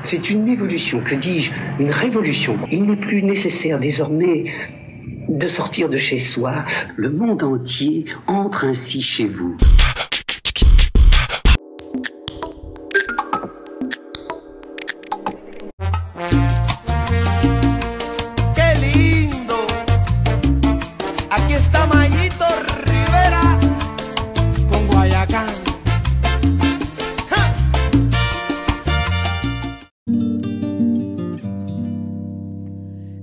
C'est une évolution, que dis-je, une révolution. Il n'est plus nécessaire désormais de sortir de chez soi. Le monde entier entre ainsi chez vous.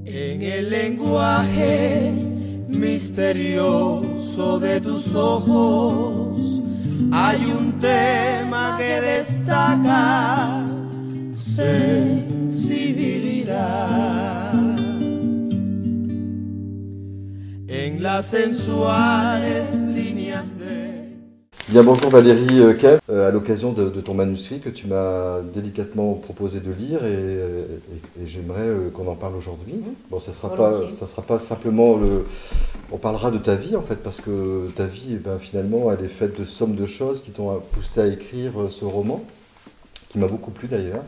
En el lenguaje misterioso de tus ojos hay un tema que destaca sensibilidad. En las sensuales líneas de... Bien, bonjour Valérie Kev, à l'occasion de ton manuscrit que tu m'as délicatement proposé de lire et j'aimerais qu'on en parle aujourd'hui. Bon, ça sera pas simplement on parlera de ta vie en fait, parce que ta vie, finalement, elle est faite de somme de choses qui t'ont poussé à écrire ce roman, qui m'a beaucoup plu d'ailleurs.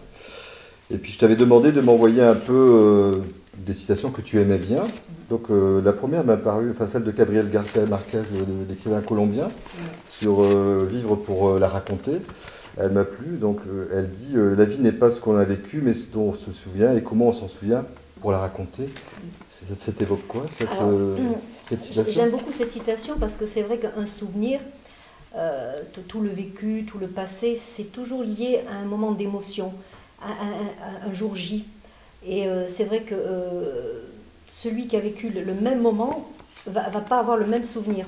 Et puis je t'avais demandé de m'envoyer un peu des citations que tu aimais bien. Donc la première m'a paru, celle de Gabriel García Márquez, l'écrivain colombien, sur Vivre pour la raconter. Elle m'a plu. Donc elle dit la vie n'est pas ce qu'on a vécu, mais ce dont on se souvient et comment on s'en souvient pour la raconter. Ça t'évoque quoi cette citation? J'aime beaucoup cette citation parce que c'est vrai qu'un souvenir, tout le vécu, tout le passé, c'est toujours lié à un moment d'émotion, à un jour J. Et c'est vrai que celui qui a vécu le même moment va pas avoir le même souvenir.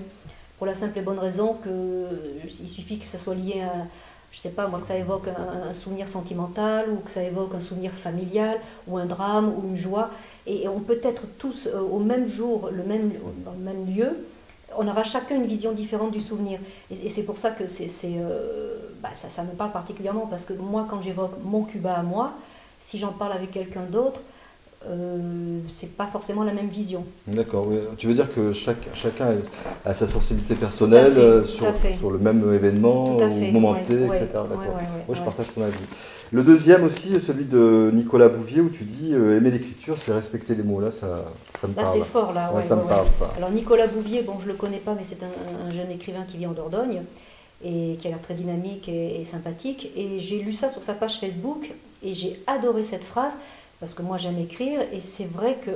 Pour la simple et bonne raison qu'il suffit que ça soit lié à, je sais pas moi, que ça évoque un souvenir sentimental ou que ça évoque un souvenir familial ou un drame ou une joie. Et on peut être tous au même jour, dans le même lieu. On aura chacun une vision différente du souvenir. Et c'est pour ça que ça me parle particulièrement, parce que moi, quand j'évoque mon Cuba à moi, si j'en parle avec quelqu'un d'autre, c'est pas forcément la même vision. D'accord, oui. Tu veux dire que chacun a sa sensibilité personnelle sur le même événement, ou momenté, etc. D'accord. Je partage ton avis. Le deuxième aussi, celui de Nicolas Bouvier, où tu dis aimer l'écriture, c'est respecter les mots. Là, ça me parle. Là, c'est fort, là. Ça me parle, ça. Alors, Nicolas Bouvier, bon, je le connais pas, mais c'est un jeune écrivain qui vit en Dordogne et qui a l'air très dynamique et sympathique. Et j'ai lu ça sur sa page Facebook et j'ai adoré cette phrase parce que moi, j'aime écrire et c'est vrai que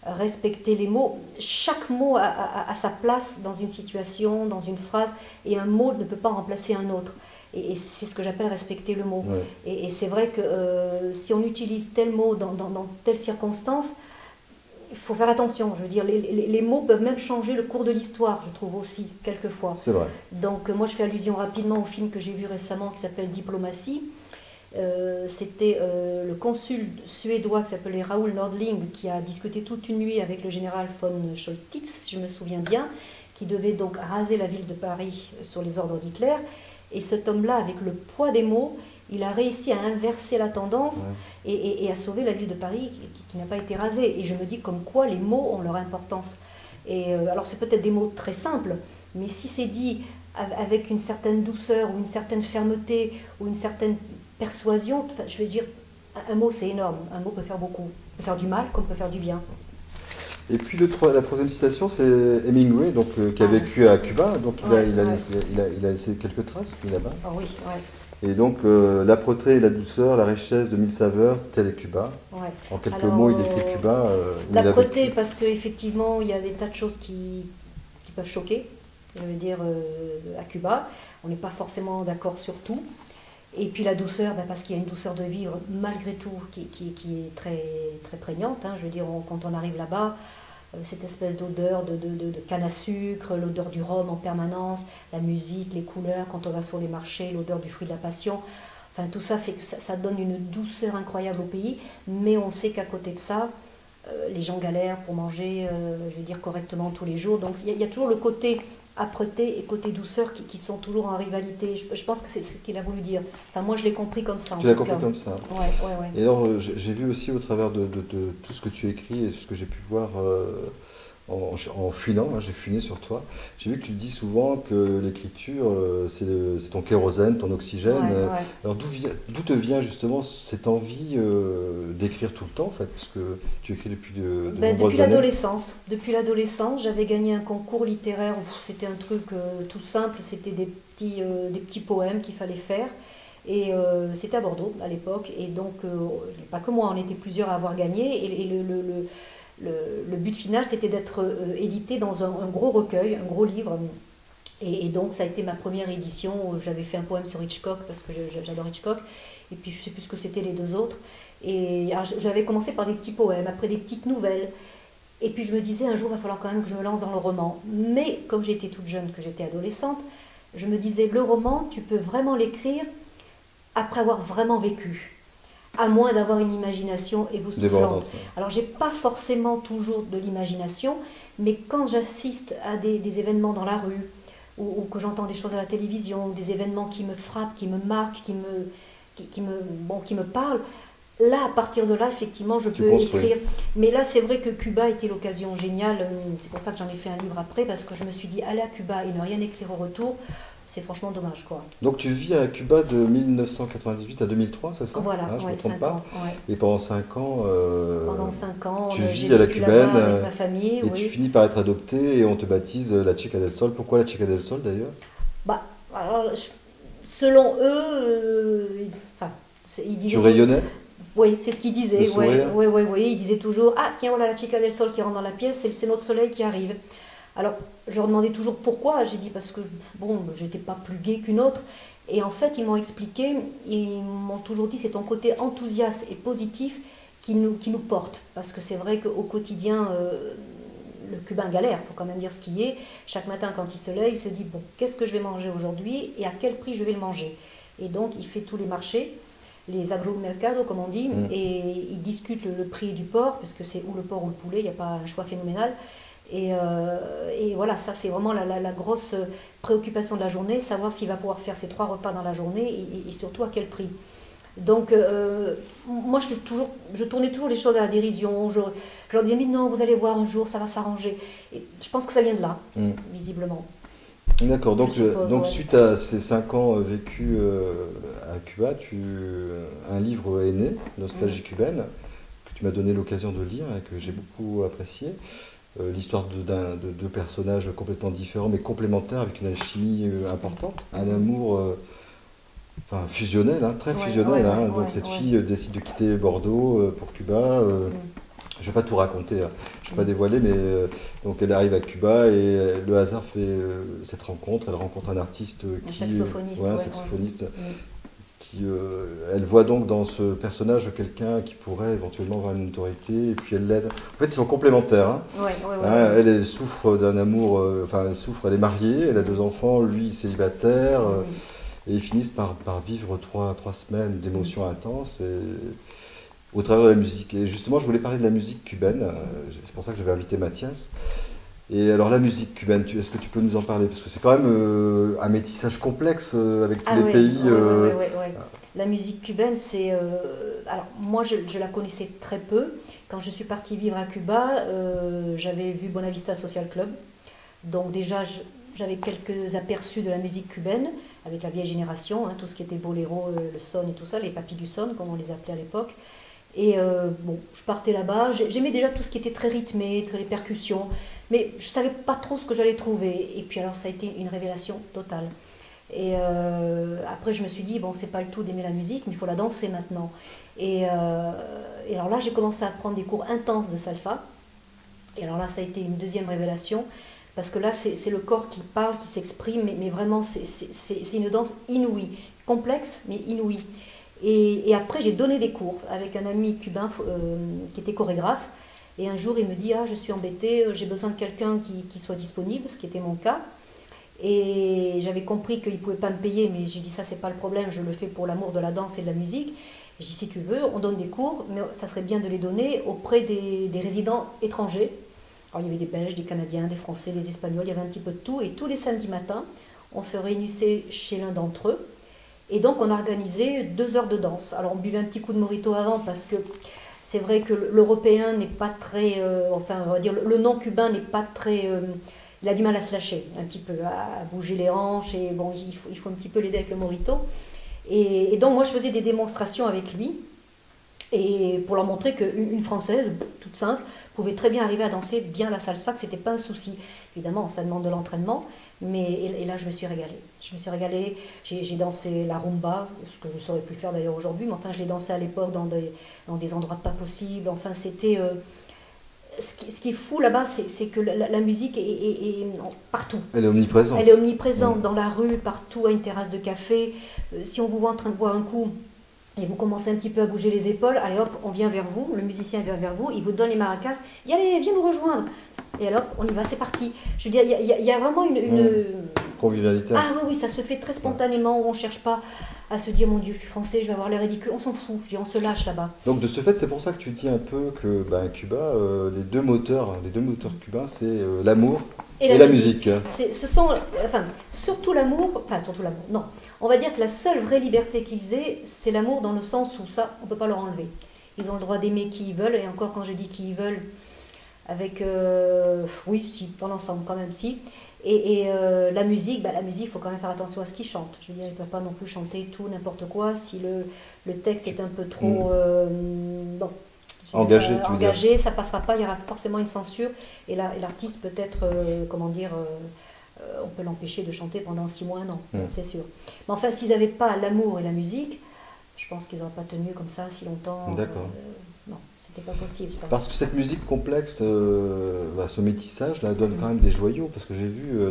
respecter les mots, chaque mot a sa place dans une situation, dans une phrase, et un mot ne peut pas remplacer un autre. Et c'est ce que j'appelle respecter le mot. Ouais. Et c'est vrai que si on utilise tel mot dans telle circonstance, il faut faire attention. Je veux dire, les mots peuvent même changer le cours de l'histoire, je trouve aussi, quelquefois. C'est vrai. Donc moi, je fais allusion rapidement au film que j'ai vu récemment qui s'appelle Diplomatie. C'était le consul suédois qui s'appelait Raoul Nordling qui a discuté toute une nuit avec le général von Choltitz, si je me souviens bien, qui devait donc raser la ville de Paris sur les ordres d'Hitler. Et cet homme-là, avec le poids des mots, il a réussi à inverser la tendance et à sauver la ville de Paris qui n'a pas été rasée. Et je me dis comme quoi les mots ont leur importance. Et alors c'est peut-être des mots très simples, mais si c'est dit avec une certaine douceur ou une certaine fermeté ou une certaine persuasion, je veux dire, un mot c'est énorme. Un mot peut faire beaucoup. Il peut faire du mal comme peut faire du bien. Et puis la troisième citation, c'est Hemingway, donc, qui a vécu à Cuba, donc il a laissé quelques traces là-bas. Ah oui, Et donc l'âpreté et la douceur, la richesse de mille saveurs, tel est Cuba. Ouais. En quelques mots, il décrit Cuba. L'âpreté, parce qu'effectivement, il y a des tas de choses qui peuvent choquer. Je veux dire, à Cuba, on n'est pas forcément d'accord sur tout. Et puis la douceur, parce qu'il y a une douceur de vivre malgré tout qui est très, très prégnante. Hein. Je veux dire, quand on arrive là-bas, cette espèce d'odeur de canne à sucre, l'odeur du rhum en permanence, la musique, les couleurs, quand on va sur les marchés, l'odeur du fruit de la passion. Enfin, tout ça fait que ça donne une douceur incroyable au pays. Mais on sait qu'à côté de ça, les gens galèrent pour manger, je veux dire, correctement tous les jours. Donc il y a toujours le côté âpreté et côté douceur qui sont toujours en rivalité. Je pense que c'est ce qu'il a voulu dire. Enfin, moi, je l'ai compris comme ça. Tu l'as compris comme ça. Ouais. Et alors, j'ai vu aussi au travers de tout ce que tu écris et ce que j'ai pu voir en finant, hein, j'ai finé sur toi. J'ai vu que tu dis souvent que l'écriture, c'est ton kérosène, ton oxygène. Ouais. Alors d'où te vient justement cette envie d'écrire tout le temps, en fait, parce que tu écris depuis de nombreuses années. Depuis l'adolescence. Depuis l'adolescence, j'avais gagné un concours littéraire. C'était un truc tout simple, c'était des petits poèmes qu'il fallait faire. Et c'était à Bordeaux à l'époque. Et donc, pas que moi, on était plusieurs à avoir gagné. Et le but final, c'était d'être édité dans un gros recueil, un gros livre. Et donc, ça a été ma première édition. J'avais fait un poème sur Hitchcock, parce que j'adore Hitchcock. Et puis, je ne sais plus ce que c'était les deux autres. Et j'avais commencé par des petits poèmes, après des petites nouvelles. Et puis, je me disais, un jour, il va falloir quand même que je me lance dans le roman. Mais, comme j'étais toute jeune, que j'étais adolescente, je me disais, le roman, tu peux vraiment l'écrire après avoir vraiment vécu. À moins d'avoir une imagination époustouflante. Alors, j'ai pas forcément toujours de l'imagination, mais quand j'assiste à des événements dans la rue, ou que j'entends des choses à la télévision, des événements qui me frappent, qui me marquent, qui me parlent, là, à partir de là, effectivement, je peux écrire. Mais là, c'est vrai que Cuba était l'occasion géniale. C'est pour ça que j'en ai fait un livre après, parce que je me suis dit, aller à Cuba et ne rien écrire au retour, c'est franchement dommage, quoi. Donc tu vis à Cuba de 1998 à 2003, c'est ça? Voilà, je ne me trompe 5 pas. ans, ouais. Et pendant 5 ans, pendant 5 ans, tu j'ai vis à la vécu cubaine, là-bas avec ma famille. et tu finis par être adoptée et on te baptise la Chica del Sol. Pourquoi la Chica del Sol d'ailleurs? Alors, selon eux, ils disaient... Tu rayonnais? Oui, c'est ce qu'ils disaient. Oui, ils disaient toujours, ah tiens, voilà la Chica del Sol qui rentre dans la pièce, c'est notre soleil qui arrive. Alors, je leur demandais toujours pourquoi. J'ai dit parce que, bon, j'étais pas plus gaie qu'une autre. Et en fait, ils m'ont expliqué, ils m'ont toujours dit, c'est ton côté enthousiaste et positif qui nous porte. Parce que c'est vrai qu'au quotidien, le Cubain galère, il faut quand même dire ce qui est. Chaque matin, quand il se lève, il se dit, bon, qu'est-ce que je vais manger aujourd'hui et à quel prix je vais le manger. Et donc, il fait tous les marchés, les agromercados, comme on dit, et il discute le prix du porc, parce que c'est ou le porc ou le poulet, il n'y a pas un choix phénoménal. Et voilà, ça c'est vraiment la grosse préoccupation de la journée, savoir s'il va pouvoir faire ses 3 repas dans la journée et surtout à quel prix. Donc moi je tournais toujours les choses à la dérision, je leur disais mais non, vous allez voir un jour ça va s'arranger. Et je pense que ça vient de là, visiblement. D'accord, donc suite à ces 5 ans vécus à Cuba, un livre est né, Nostalgie cubaine, que tu m'as donné l'occasion de lire et que j'ai beaucoup apprécié. L'histoire de deux personnages complètement différents mais complémentaires avec une alchimie importante, un amour fusionnel, très fusionnel. Donc cette fille décide de quitter Bordeaux pour Cuba. Je ne vais pas tout raconter, je ne vais pas dévoiler, mais donc elle arrive à Cuba et le hasard fait cette rencontre. Elle rencontre un artiste saxophoniste. Elle voit donc dans ce personnage quelqu'un qui pourrait éventuellement avoir une notoriété, et puis elle l'aide. En fait, ils sont complémentaires. Elle souffre d'un amour, elle est mariée, elle a 2 enfants, lui célibataire, et ils finissent par vivre 3 semaines d'émotions intenses au travers de la musique. Et justement, je voulais parler de la musique cubaine, c'est pour ça que j'avais invité Mathias. Et alors la musique cubaine, est-ce que tu peux nous en parler? Parce que c'est quand même un métissage complexe avec tous les pays. La musique cubaine, c'est... alors moi, je la connaissais très peu. Quand je suis partie vivre à Cuba, j'avais vu Bonavista Social Club. Donc déjà, j'avais quelques aperçus de la musique cubaine, avec la vieille génération, tout ce qui était boléro, le son et tout ça, les papis du son, comme on les appelait à l'époque. Et je partais là-bas, j'aimais déjà tout ce qui était très rythmé, très les percussions, mais je ne savais pas trop ce que j'allais trouver. Et puis alors ça a été une révélation totale. Et après je me suis dit, bon c'est pas le tout d'aimer la musique, mais il faut la danser maintenant. Et alors là j'ai commencé à prendre des cours intenses de salsa. Et alors là ça a été une deuxième révélation, parce que là c'est le corps qui parle, qui s'exprime, mais vraiment c'est une danse inouïe, complexe mais inouïe. Et après, j'ai donné des cours avec un ami cubain qui était chorégraphe. Et un jour, il me dit, je suis embêtée, j'ai besoin de quelqu'un qui soit disponible, ce qui était mon cas. Et j'avais compris qu'il ne pouvait pas me payer, mais j'ai dit, ça, c'est pas le problème, je le fais pour l'amour de la danse et de la musique. J'ai dit, si tu veux, on donne des cours, mais ça serait bien de les donner auprès des résidents étrangers. Alors, il y avait des Belges, des Canadiens, des Français, des Espagnols, il y avait un petit peu de tout. Et tous les samedis matins, on se réunissait chez l'un d'entre eux. Et donc, on organisait 2 heures de danse. Alors, on buvait un petit coup de mojito avant parce que C'est vrai que l'européen n'est pas très, enfin on va dire le non cubain n'est pas très, il a du mal à se lâcher un petit peu, à bouger les hanches et bon il faut un petit peu l'aider avec le mojito. Et donc moi je faisais des démonstrations avec lui et pour leur montrer qu'une Française toute simple pouvait très bien arriver à danser bien la salsa, que c'était pas un souci. Évidemment ça demande de l'entraînement. Et là, je me suis régalée. J'ai dansé la rumba, ce que je ne saurais plus faire d'ailleurs aujourd'hui, mais enfin, je l'ai dansé à l'époque dans des endroits pas possibles. Enfin, c'était... ce qui est fou là-bas, c'est que la musique est partout. Elle est omniprésente. Elle est omniprésente dans la rue, partout, à une terrasse de café. Si on vous voit en train de boire un coup et vous commencez un petit peu à bouger les épaules, allez hop, on vient vers vous, le musicien vient vers vous, il vous donne les maracas, il dit allez, viens nous rejoindre. Et alors, on y va, c'est parti. Je veux dire, il y a vraiment une convivialité. Ah oui, ça se fait très spontanément, où on ne cherche pas à se dire, mon Dieu, je suis français, je vais avoir l'air ridicule. On s'en fout, on se lâche là-bas. Donc de ce fait, c'est pour ça que tu dis un peu que Cuba, les deux moteurs cubains, c'est l'amour et la musique. Ce sont, enfin, surtout l'amour, non. On va dire que la seule vraie liberté qu'ils aient, c'est l'amour dans le sens où ça, on ne peut pas leur enlever. Ils ont le droit d'aimer qui ils veulent, et encore quand je dis qui ils veulent, avec, oui, si, dans l'ensemble quand même, si. Et la musique, il faut quand même faire attention à ce qu'ils chantent. Je veux dire, ils ne peuvent pas non plus chanter tout, n'importe quoi, si le texte est un peu trop engagé, ça ne passera pas, il y aura forcément une censure, et l'artiste peut être, on peut l'empêcher de chanter pendant 6 mois, 1 an, c'est sûr. Mais enfin, s'ils n'avaient pas l'amour et la musique, je pense qu'ils n'auraient pas tenu comme ça si longtemps. D'accord. Non. C'était pas possible ça. Parce que cette musique complexe, ce métissage là donne quand même des joyaux, parce que j'ai vu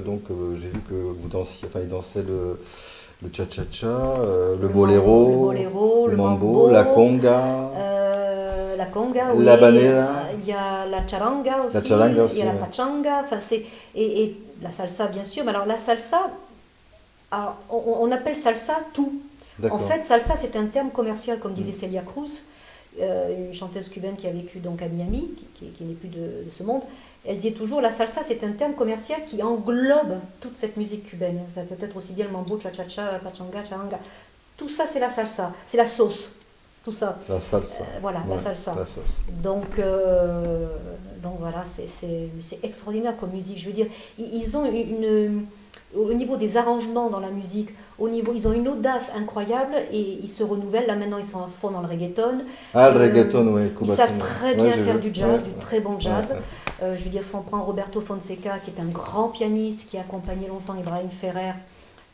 que vous dansiez, enfin ils dansaient le cha-cha-cha, le boléro, le mambo, la conga, oui, la banera, il y a la charanga aussi, il y a la pachanga, enfin et la salsa bien sûr, mais alors la salsa, alors, on appelle salsa tout. En fait, salsa c'est un terme commercial comme disait Celia Cruz. Une chanteuse cubaine qui a vécu donc à Miami, qui n'est plus de ce monde, elle disait toujours la salsa c'est un terme commercial qui englobe toute cette musique cubaine. Ça peut être aussi bien le mambo, cha-cha-cha, pachanga, charanga. Tout ça c'est la salsa, c'est la sauce, tout ça. La salsa. Voilà, la salsa. La sauce. Donc voilà, c'est extraordinaire comme musique. Je veux dire, ils ont au niveau des arrangements dans la musique, ils ont une audace incroyable et ils se renouvellent. Là maintenant ils sont à fond dans le reggaeton. Ah, le reggaeton, oui. Ils savent très bien faire du jazz, du très bon jazz. Je veux dire, si on prend Roberto Fonseca, qui est un grand pianiste, qui a accompagné longtemps Ibrahim Ferrer,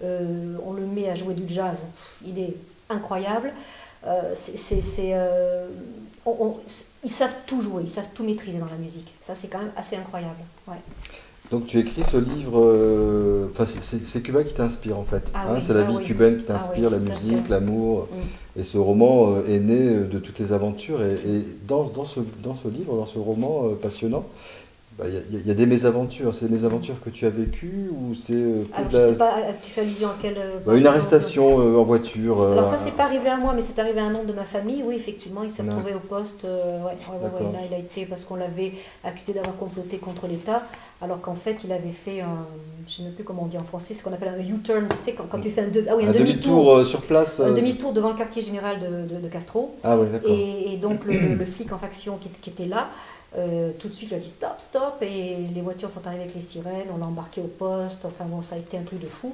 on le met à jouer du jazz, il est incroyable. Ils savent tout jouer, ils savent tout maîtriser dans la musique. Ça c'est quand même assez incroyable. Ouais. Donc tu écris ce livre, c'est Cuba qui t'inspire en fait, c'est la vie cubaine qui t'inspire, la musique, l'amour, et ce roman est né de toutes les aventures, et dans ce livre, dans ce roman passionnant, il y a des mésaventures. C'est des mésaventures que tu as vécues ou c'est alors je sais pas, tu fais allusion à quelle une arrestation en voiture. Alors ça c'est pas arrivé à moi, mais c'est arrivé à un membre de ma famille. Oui, effectivement, il s'est retrouvé au poste. Là, il a été parce qu'on l'avait accusé d'avoir comploté contre l'État, alors qu'en fait il avait fait je ne sais même plus comment on dit en français, ce qu'on appelle un U-turn. Tu sais quand tu fais un demi-tour sur place. Un demi-tour devant le quartier général de Castro. Ah oui, d'accord. Et donc le flic en faction qui était là. Tout de suite, il a dit stop, stop, et les voitures sont arrivées avec les sirènes, on l'a embarqué au poste, enfin bon, ça a été un truc de fou,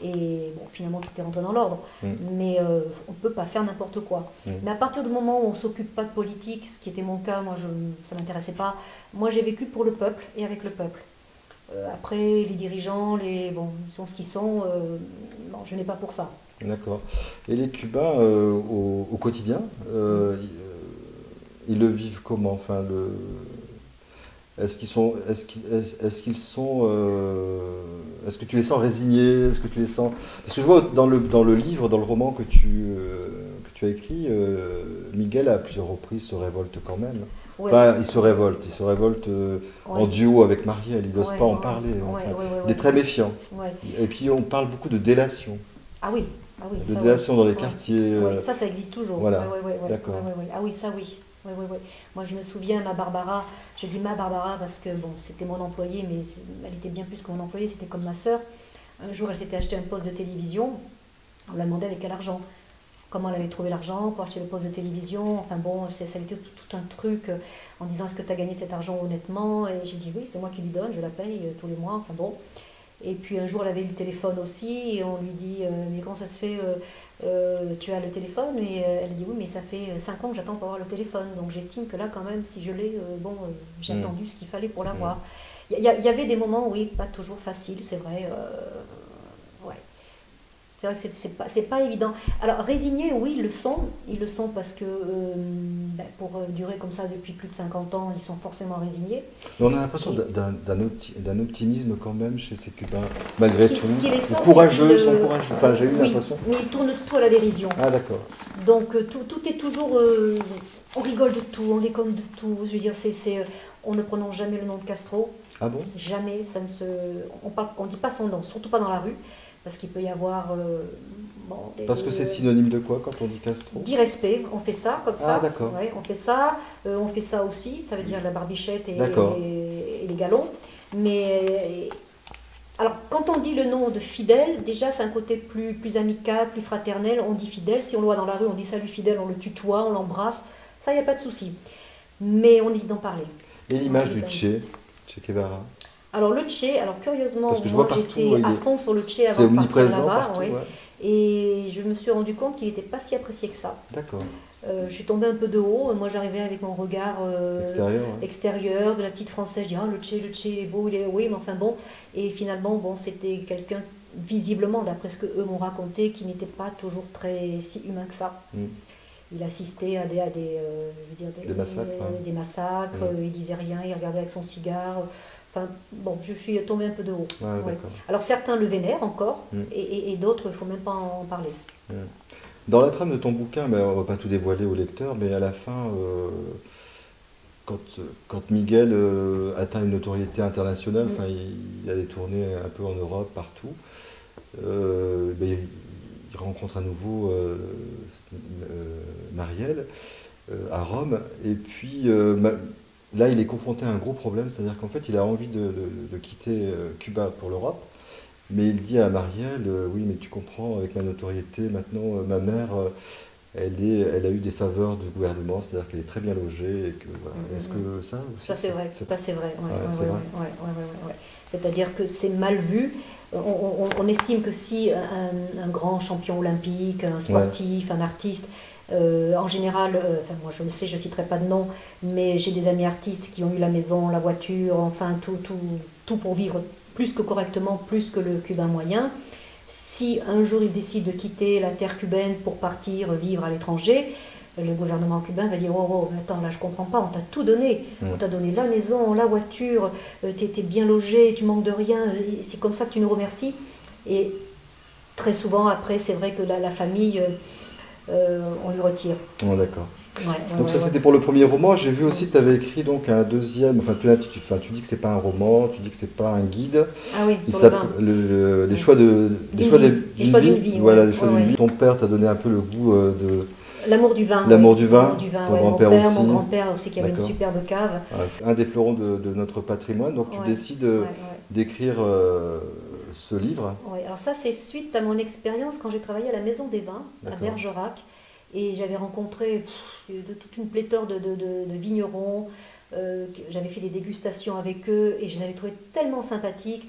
et bon, finalement tout est rentré dans l'ordre, mais on ne peut pas faire n'importe quoi. Mais à partir du moment où on ne s'occupe pas de politique, ce qui était mon cas, moi ça ne m'intéressait pas, moi j'ai vécu pour le peuple et avec le peuple. Après, les dirigeants, ils sont ce qu'ils sont, non, je n'ai pas pour ça. D'accord. Et les Cubains, au quotidien, ils le vivent comment? Enfin, est-ce que tu les sens résignés? Est-ce que tu les sens... Parce que je vois dans le livre, dans le roman que tu as écrit, Miguel à plusieurs reprises se révolte quand même. Ouais. Enfin, il se révolte en duo avec Marielle, il n'ose pas en parler. Il est très méfiant. Ouais. Et puis on parle beaucoup de délation. Ah oui, de délation dans les quartiers. Ça existe toujours. Voilà. D'accord. Ah oui, ça oui. Oui. Moi je me souviens, ma Barbara, je dis ma Barbara parce que bon, c'était mon employée, mais elle était bien plus que mon employée, c'était comme ma sœur. Un jour elle s'était acheté un poste de télévision, on l'a demandé avec quel argent. comment elle avait trouvé l'argent pour acheter le poste de télévision. Enfin bon, ça a été tout un truc en disant est-ce que tu as gagné cet argent honnêtement? Et j'ai dit oui, c'est moi qui lui donne, je la paye tous les mois. Enfin bon. Et puis un jour, elle avait eu le téléphone aussi et on lui dit mais comment ça se fait, tu as le téléphone? Et elle dit oui, mais ça fait 5 ans que j'attends pour avoir le téléphone. Donc j'estime que là, quand même, si je l'ai, j'ai attendu ce qu'il fallait pour l'avoir. Il y avait des moments, oui, pas toujours faciles, c'est vrai. Ouais. C'est vrai que c'est pas évident. Alors, résignés, oui, ils le sont parce que pour durer comme ça depuis plus de 50 ans, ils sont forcément résignés. Mais on a l'impression d'un optimisme quand même chez ces Cubains, malgré tout. Ils sont courageux, enfin j'ai eu l'impression. Mais ils tournent tout à la dérision. Ah d'accord. Donc tout est toujours... on rigole de tout, on déconne de tout. Je veux dire, on ne prononce jamais le nom de Castro. Ah bon? Jamais, on dit pas son nom, surtout pas dans la rue. Parce qu'il peut y avoir... Parce que c'est synonyme de quoi quand on dit Castro? D'irrespect, on fait ça comme ça. Ah d'accord. Ouais, on fait ça aussi, ça veut dire la barbichette et les galons. Mais alors quand on dit le nom de Fidèle, déjà c'est un côté plus amical, plus fraternel, on dit Fidèle. Si on le voit dans la rue, on dit salut Fidèle, on le tutoie, on l'embrasse, ça il n'y a pas de souci. Mais on évite d'en parler. Et l'image du Che Guevara? Alors le Che, curieusement, parce que moi j'étais à fond sur le Che avant de partir là-bas. Ouais. Et je me suis rendu compte qu'il n'était pas si apprécié que ça. D'accord. Je suis tombée un peu de haut. Moi j'arrivais avec mon regard extérieur de la petite française. Je dis le Che est beau, oui, mais enfin bon. Et finalement, c'était quelqu'un, visiblement, d'après ce que eux m'ont raconté, qui n'était pas toujours si humain que ça. Il assistait à des massacres, il disait rien, il regardait avec son cigare. Enfin, bon, je suis tombée un peu de haut. Ouais. Alors certains le vénèrent encore, et d'autres, il ne faut même pas en parler. Dans la trame de ton bouquin, on ne va pas tout dévoiler au lecteur, mais à la fin, quand Miguel atteint une notoriété internationale, il a des tournées un peu en Europe, partout, il rencontre à nouveau Marielle à Rome, et puis... là, il est confronté à un gros problème, c'est-à-dire qu'en fait, il a envie de quitter Cuba pour l'Europe, mais il dit à Marielle, oui, mais tu comprends, avec ma notoriété, maintenant, ma mère, elle a eu des faveurs du gouvernement, c'est-à-dire qu'elle est très bien logée, et que, voilà. Est-ce que ça aussi, ça, c'est vrai, ça, c'est vrai. Ouais. C'est-à-dire que c'est mal vu. On estime que si un grand champion olympique, un sportif, un artiste... en général, moi je le sais, je ne citerai pas de nom, mais j'ai des amis artistes qui ont eu la maison, la voiture, enfin tout pour vivre plus que correctement, plus que le Cubain moyen. Si un jour il décide de quitter la terre cubaine pour partir vivre à l'étranger, le gouvernement cubain va dire oh, attends, là je comprends pas, on t'a tout donné. On t'a donné la maison, la voiture, tu étais bien logé, tu manques de rien, c'est comme ça que tu nous remercies. Et très souvent après, c'est vrai que la famille... on lui retire. Oh, d'accord. Donc ça c'était pour le premier roman. J'ai vu aussi que tu avais écrit donc un deuxième, tu dis que c'est pas un roman, tu dis que c'est pas un guide. Ah oui, il s'appelle les choix d'une vie. Voilà, les choix d'une vie. Ton père t'a donné un peu le goût de... L'amour du vin. L'amour du vin. Ton grand-père aussi. Mon grand-père aussi qui avait une superbe cave. Un des fleurons de notre patrimoine. Donc tu décides d'écrire ce livre. Oui, alors ça c'est suite à mon expérience quand j'ai travaillé à la Maison des Vins à Bergerac. Et j'avais rencontré toute une pléthore de vignerons. J'avais fait des dégustations avec eux et je les avais trouvés tellement sympathiques.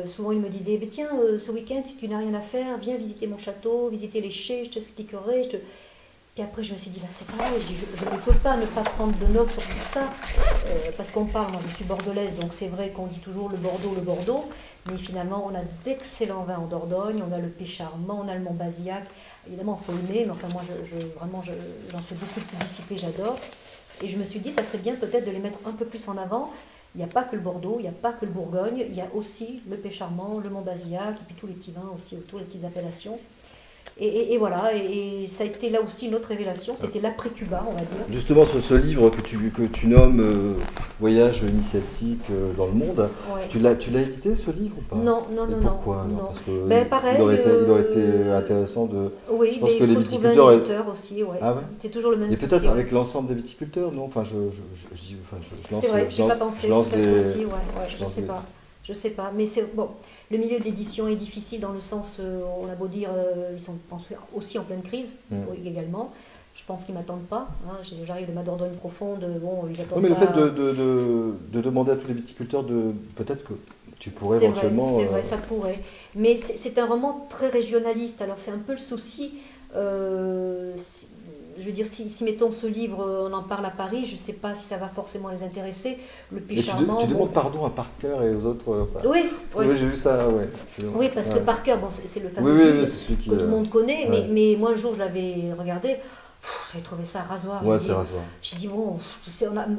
Souvent ils me disaient tiens, ce week-end si tu n'as rien à faire, viens visiter mon château, visiter les chais, je t'expliquerai. Puis après je me suis dit là c'est pareil, je ne peux pas ne pas prendre de notes sur tout ça. Parce qu'on parle, moi je suis bordelaise, donc c'est vrai qu'on dit toujours le Bordeaux. Mais finalement, on a d'excellents vins en Dordogne, on a le Pécharmant, on a le Montbazillac. Évidemment, il faut aimer, mais enfin moi, j'en fais beaucoup de publicité, j'adore. Et je me suis dit, ça serait bien peut-être de les mettre un peu plus en avant. Il n'y a pas que le Bordeaux, il n'y a pas que le Bourgogne, il y a aussi le Pécharmant, le Montbazillac, et puis tous les petits vins aussi autour, les petites appellations. Et voilà, et ça a été là aussi une autre révélation, c'était l'après-Cuba, on va dire. Justement, ce livre que tu nommes Voyage initiatique dans le monde, tu l'as édité ce livre ou pas? Non. Pourquoi non. Parce que pareil, il aurait été intéressant de... Oui, je pense mais que il faut trouver un éditeur aussi, Ah ouais. C'est toujours le même souci. Et peut-être avec l'ensemble des viticulteurs, non? Enfin, c'est vrai, je n'ai pas pensé, peut-être aussi, je ne sais pas. Je sais pas, mais c'est bon. Le milieu de l'édition est difficile dans le sens, on a beau dire, ils sont aussi en pleine crise également. Je pense qu'ils m'attendent pas. Hein. J'arrive de ma Dordogne profonde. Bon, ils attendent mais pas. le fait de demander à tous les viticulteurs peut-être que tu pourrais éventuellement. C'est vrai, ça pourrait. Mais c'est un roman très régionaliste. Alors c'est un peu le souci. Je veux dire, si mettons ce livre, on en parle à Paris, je ne sais pas si ça va forcément les intéresser. Le Puy Charmant. Tu demandes pardon à Parker et aux autres. Oui, j'ai vu ça, ouais. Oui, parce que Parker, bon, c'est le fameux livre c'est celui que tout le monde connaît, mais moi un jour je l'avais regardé, j'avais trouvé ça rasoir. Ouais, c'est rasoir. J'ai dit, bon,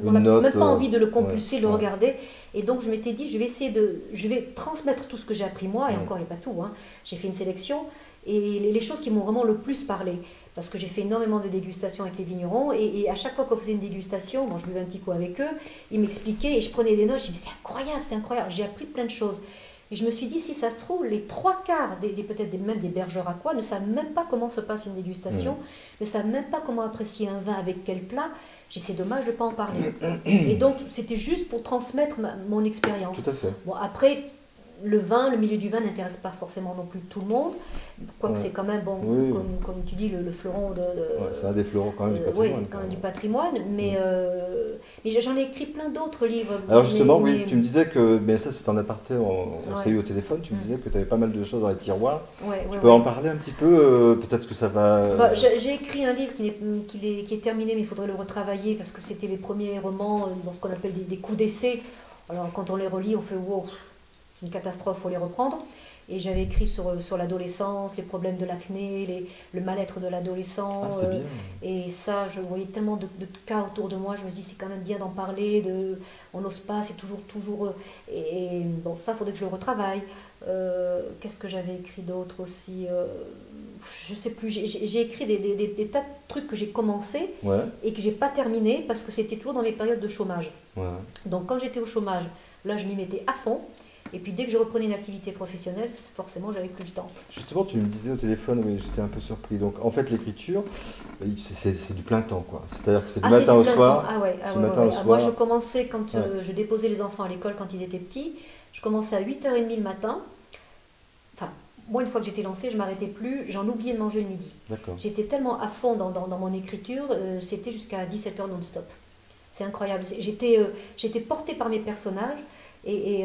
on n'a même pas envie de le compulser, de le regarder. Et donc je m'étais dit, je vais transmettre tout ce que j'ai appris moi, et encore, il n'y a pas tout. Hein. J'ai fait une sélection, et les choses qui m'ont vraiment le plus parlé. Parce que j'ai fait énormément de dégustations avec les vignerons, et à chaque fois qu'on faisait une dégustation, bon, je buvais un petit coup avec eux, ils m'expliquaient, et je prenais des notes, je me disais, c'est incroyable, j'ai appris plein de choses. Et je me suis dit, si ça se trouve, les 3/4 peut-être même des bergeurs aquois ne savent même pas comment se passe une dégustation, ne savent même pas comment apprécier un vin avec quel plat. C'est dommage de ne pas en parler. Et donc, c'était juste pour transmettre mon expérience. Tout à fait. Bon, après, le milieu du vin n'intéresse pas forcément non plus tout le monde, quoique c'est quand même, bon, comme tu dis, le fleuron de c'est un des fleurons quand même du patrimoine. Quand même du patrimoine, mais j'en ai écrit plein d'autres livres. Alors justement, tu me disais que, mais ça c'est en aparté, on s'est eu au téléphone, tu me disais que tu avais pas mal de choses dans les tiroirs. Tu peux en parler un petit peu, peut-être que ça va... J'ai écrit un livre qui est terminé, mais il faudrait le retravailler, parce que c'était les premiers romans dans ce qu'on appelle des coups d'essai. Alors quand on les relit, on fait wow, c'est une catastrophe, il faut les reprendre. Et j'avais écrit sur l'adolescence, les problèmes de l'acné, le mal-être de l'adolescent. Ah, c'est bien. Et ça, je voyais tellement de cas autour de moi, je me suis dit, c'est quand même bien d'en parler, on n'ose pas, c'est toujours... Et bon, ça, il faudrait que je le retravaille. Qu'est-ce que j'avais écrit d'autre aussi je sais plus, j'ai écrit des tas de trucs que j'ai commencé et que j'ai pas terminé parce que c'était toujours dans mes périodes de chômage. Donc quand j'étais au chômage, là je m'y mettais à fond. Et puis dès que je reprenais une activité professionnelle, forcément j'avais plus le temps. Justement, tu me disais au téléphone, oui, j'étais un peu surpris. Donc en fait, l'écriture, c'est du plein temps, quoi. C'est-à-dire que c'est du matin au soir. Moi, je commençais quand je déposais les enfants à l'école quand ils étaient petits. Je commençais à 8h30 le matin. Enfin, moi, une fois que j'étais lancée, je ne m'arrêtais plus. J'en oubliais de manger le midi. J'étais tellement à fond dans mon écriture, c'était jusqu'à 17h non-stop. C'est incroyable. J'étais portée par mes personnages. Et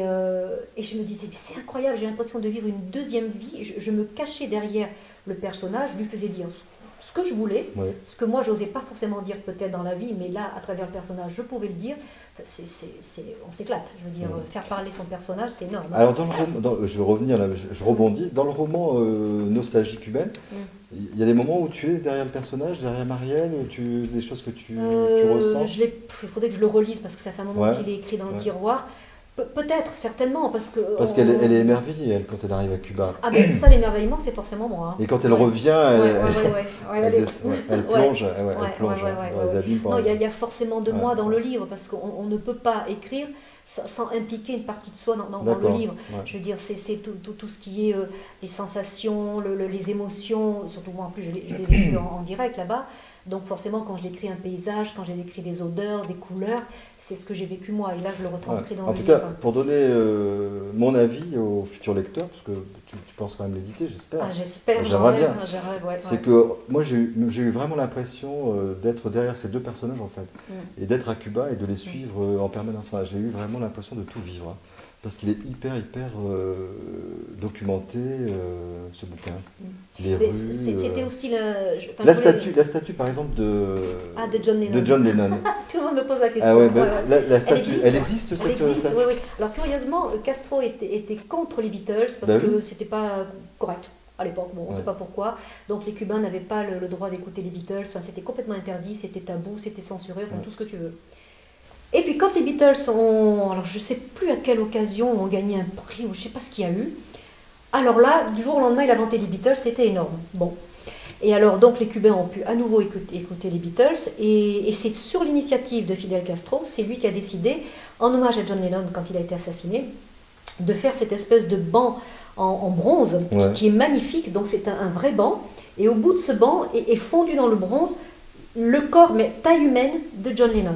je me disais, mais c'est incroyable, j'ai l'impression de vivre une deuxième vie. Je me cachais derrière le personnage, je lui faisais dire ce que je voulais, ce que moi j'osais pas forcément dire peut-être dans la vie, mais là, à travers le personnage, je pouvais le dire. On s'éclate, je veux dire, faire parler son personnage, c'est énorme. Hein. Alors, je vais revenir là, je rebondis. Dans le roman Nostalgie cubaine, il y a des moments où tu es derrière le personnage, derrière Marielle, des choses que tu ressens. Il faudrait que je le relise parce que ça fait un moment qu'il est écrit dans le tiroir. Peut-être, certainement, parce qu'elle est émerveillée, elle, quand elle arrive à Cuba. Ah ben ça, l'émerveillement, c'est forcément moi. Hein. Et quand elle revient, elle plonge, dans les abîmes. Non, il y a forcément de moi dans le livre, parce qu'on ne peut pas écrire sans impliquer une partie de soi dans le livre. Je veux dire, c'est tout ce qui est les sensations, les émotions, surtout moi en plus, je l'ai vécu en direct là-bas. Donc forcément, quand je décris un paysage, quand j'ai décrit des odeurs, des couleurs, c'est ce que j'ai vécu moi. Et là, je le retranscris dans le livre. En tout cas, pour donner mon avis aux futurs lecteurs, parce que tu penses quand même l'éditer, j'espère. J'espère, j'aimerais bien. C'est que moi, j'ai eu vraiment l'impression d'être derrière ces deux personnages, en fait. Et d'être à Cuba et de les suivre en permanence. Enfin, j'ai eu vraiment l'impression de tout vivre. Hein. Parce qu'il est hyper documenté, ce bouquin. Les rues. C'était aussi la statue, par exemple, de John Lennon. Tout le monde me pose la question. Ah ouais, la statue, elle existe, cette statue. Oui. Alors curieusement, Castro était contre les Beatles parce que c'était pas correct. À l'époque, bon, on ne sait pas pourquoi. Donc les Cubains n'avaient pas le droit d'écouter les Beatles. Enfin, c'était complètement interdit, c'était tabou, c'était censuré, tout ce que tu veux. Et puis quand les Beatles alors je ne sais plus à quelle occasion, ont gagné un prix, ou je ne sais pas ce qu'il y a eu, alors là, du jour au lendemain, il a vanté les Beatles, c'était énorme. Bon. Et alors, donc les Cubains ont pu à nouveau écouter les Beatles, et c'est sur l'initiative de Fidel Castro, c'est lui qui a décidé, en hommage à John Lennon quand il a été assassiné, de faire cette espèce de banc en bronze, qui est magnifique, donc c'est un vrai banc, et au bout de ce banc est fondu dans le bronze le corps, mais taille humaine, de John Lennon.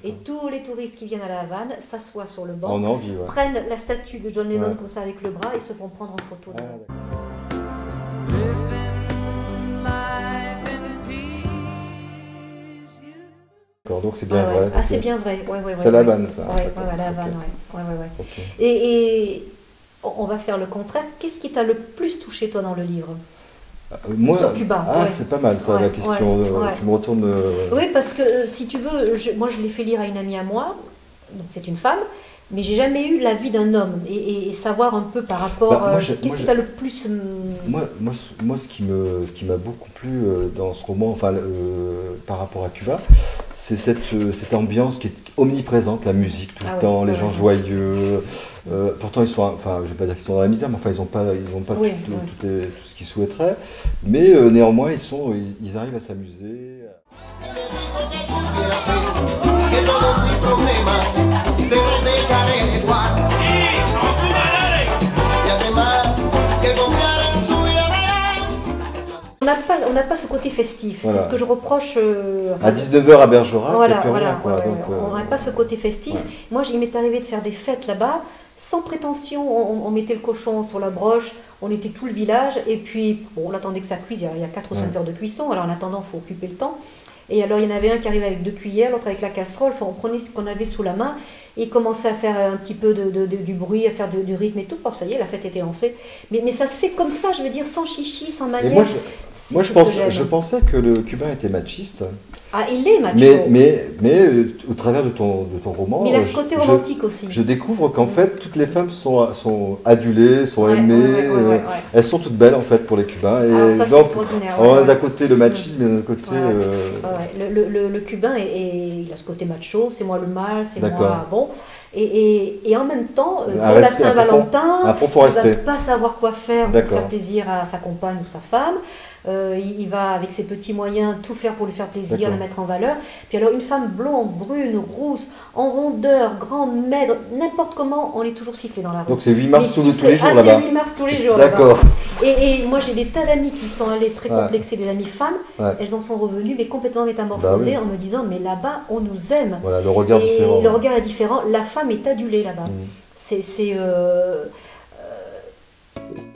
Et tous les touristes qui viennent à La Havane s'assoient sur le banc, prennent la statue de John Lennon comme ça avec le bras et se font prendre en photo. Donc c'est bien vrai. Ah, c'est bien vrai. C'est La Havane, ça. La Havane, okay. Et on va faire le contraire. Qu'est-ce qui t'a le plus touché, toi, dans le livre? Moi, sur Cuba. C'est pas mal ça, la question. Tu me retournes. Oui, parce que si tu veux, moi je l'ai fait lire à une amie à moi, donc c'est une femme, mais j'ai jamais eu l'avis d'un homme et savoir un peu par rapport. Qu'est-ce qui t'a le plus. Moi, ce qui m'a beaucoup plu dans ce roman, par rapport à Cuba, c'est cette ambiance qui est omniprésente, la musique tout le temps, les gens joyeux. Pourtant, ils sont, je vais pas dire qu'ils sont dans la misère, mais ils n'ont pas tout ce qu'ils souhaiteraient. Mais néanmoins, ils arrivent à s'amuser. On n'a pas ce côté festif, c'est ce que je reproche. À 19h à Bergerac, on n'a pas ce côté festif. Moi, il m'est arrivé de faire des fêtes là-bas, sans prétention. On mettait le cochon sur la broche, on était tout le village, et puis on attendait que ça cuise. Il y a 4 ou 5 heures de cuisson, alors en attendant, il faut occuper le temps. Et alors, il y en avait un qui arrivait avec 2 cuillères, l'autre avec la casserole. On prenait ce qu'on avait sous la main et commençait à faire un petit peu du bruit, à faire du rythme et tout. Ça y est, la fête était lancée. Mais ça se fait comme ça, je veux dire, sans chichi, sans manière. Moi, je pensais que le Cubain était machiste. Ah, il est macho. Mais au travers de ton roman, mais il a ce côté romantique aussi. Je découvre qu'en fait, toutes les femmes sont adulées, sont aimées. Elles sont toutes belles, en fait, pour les Cubains. Et alors ça, c'est extraordinaire. On a d'un côté le machisme et d'un côté... Le Cubain, il a ce côté macho, c'est moi le mâle, c'est moi... Bon. Et en même temps, pour la Saint-Valentin, il ne va pas savoir quoi faire pour faire plaisir à sa compagne ou sa femme. Il va avec ses petits moyens tout faire pour lui faire plaisir, la mettre en valeur. Puis alors une femme blonde, brune, rousse, en rondeur, grande, maigre, n'importe comment, on est toujours sifflé dans la rue. Donc c'est 8 mars tous les jours là-bas. C'est 8 mars tous les jours D'accord. Et moi j'ai des tas d'amis qui sont allés très complexés, des amies femmes, elles en sont revenues mais complètement métamorphosées en me disant mais là-bas on nous aime. Voilà, le regard différent. Le regard est différent, la femme est adulée là-bas.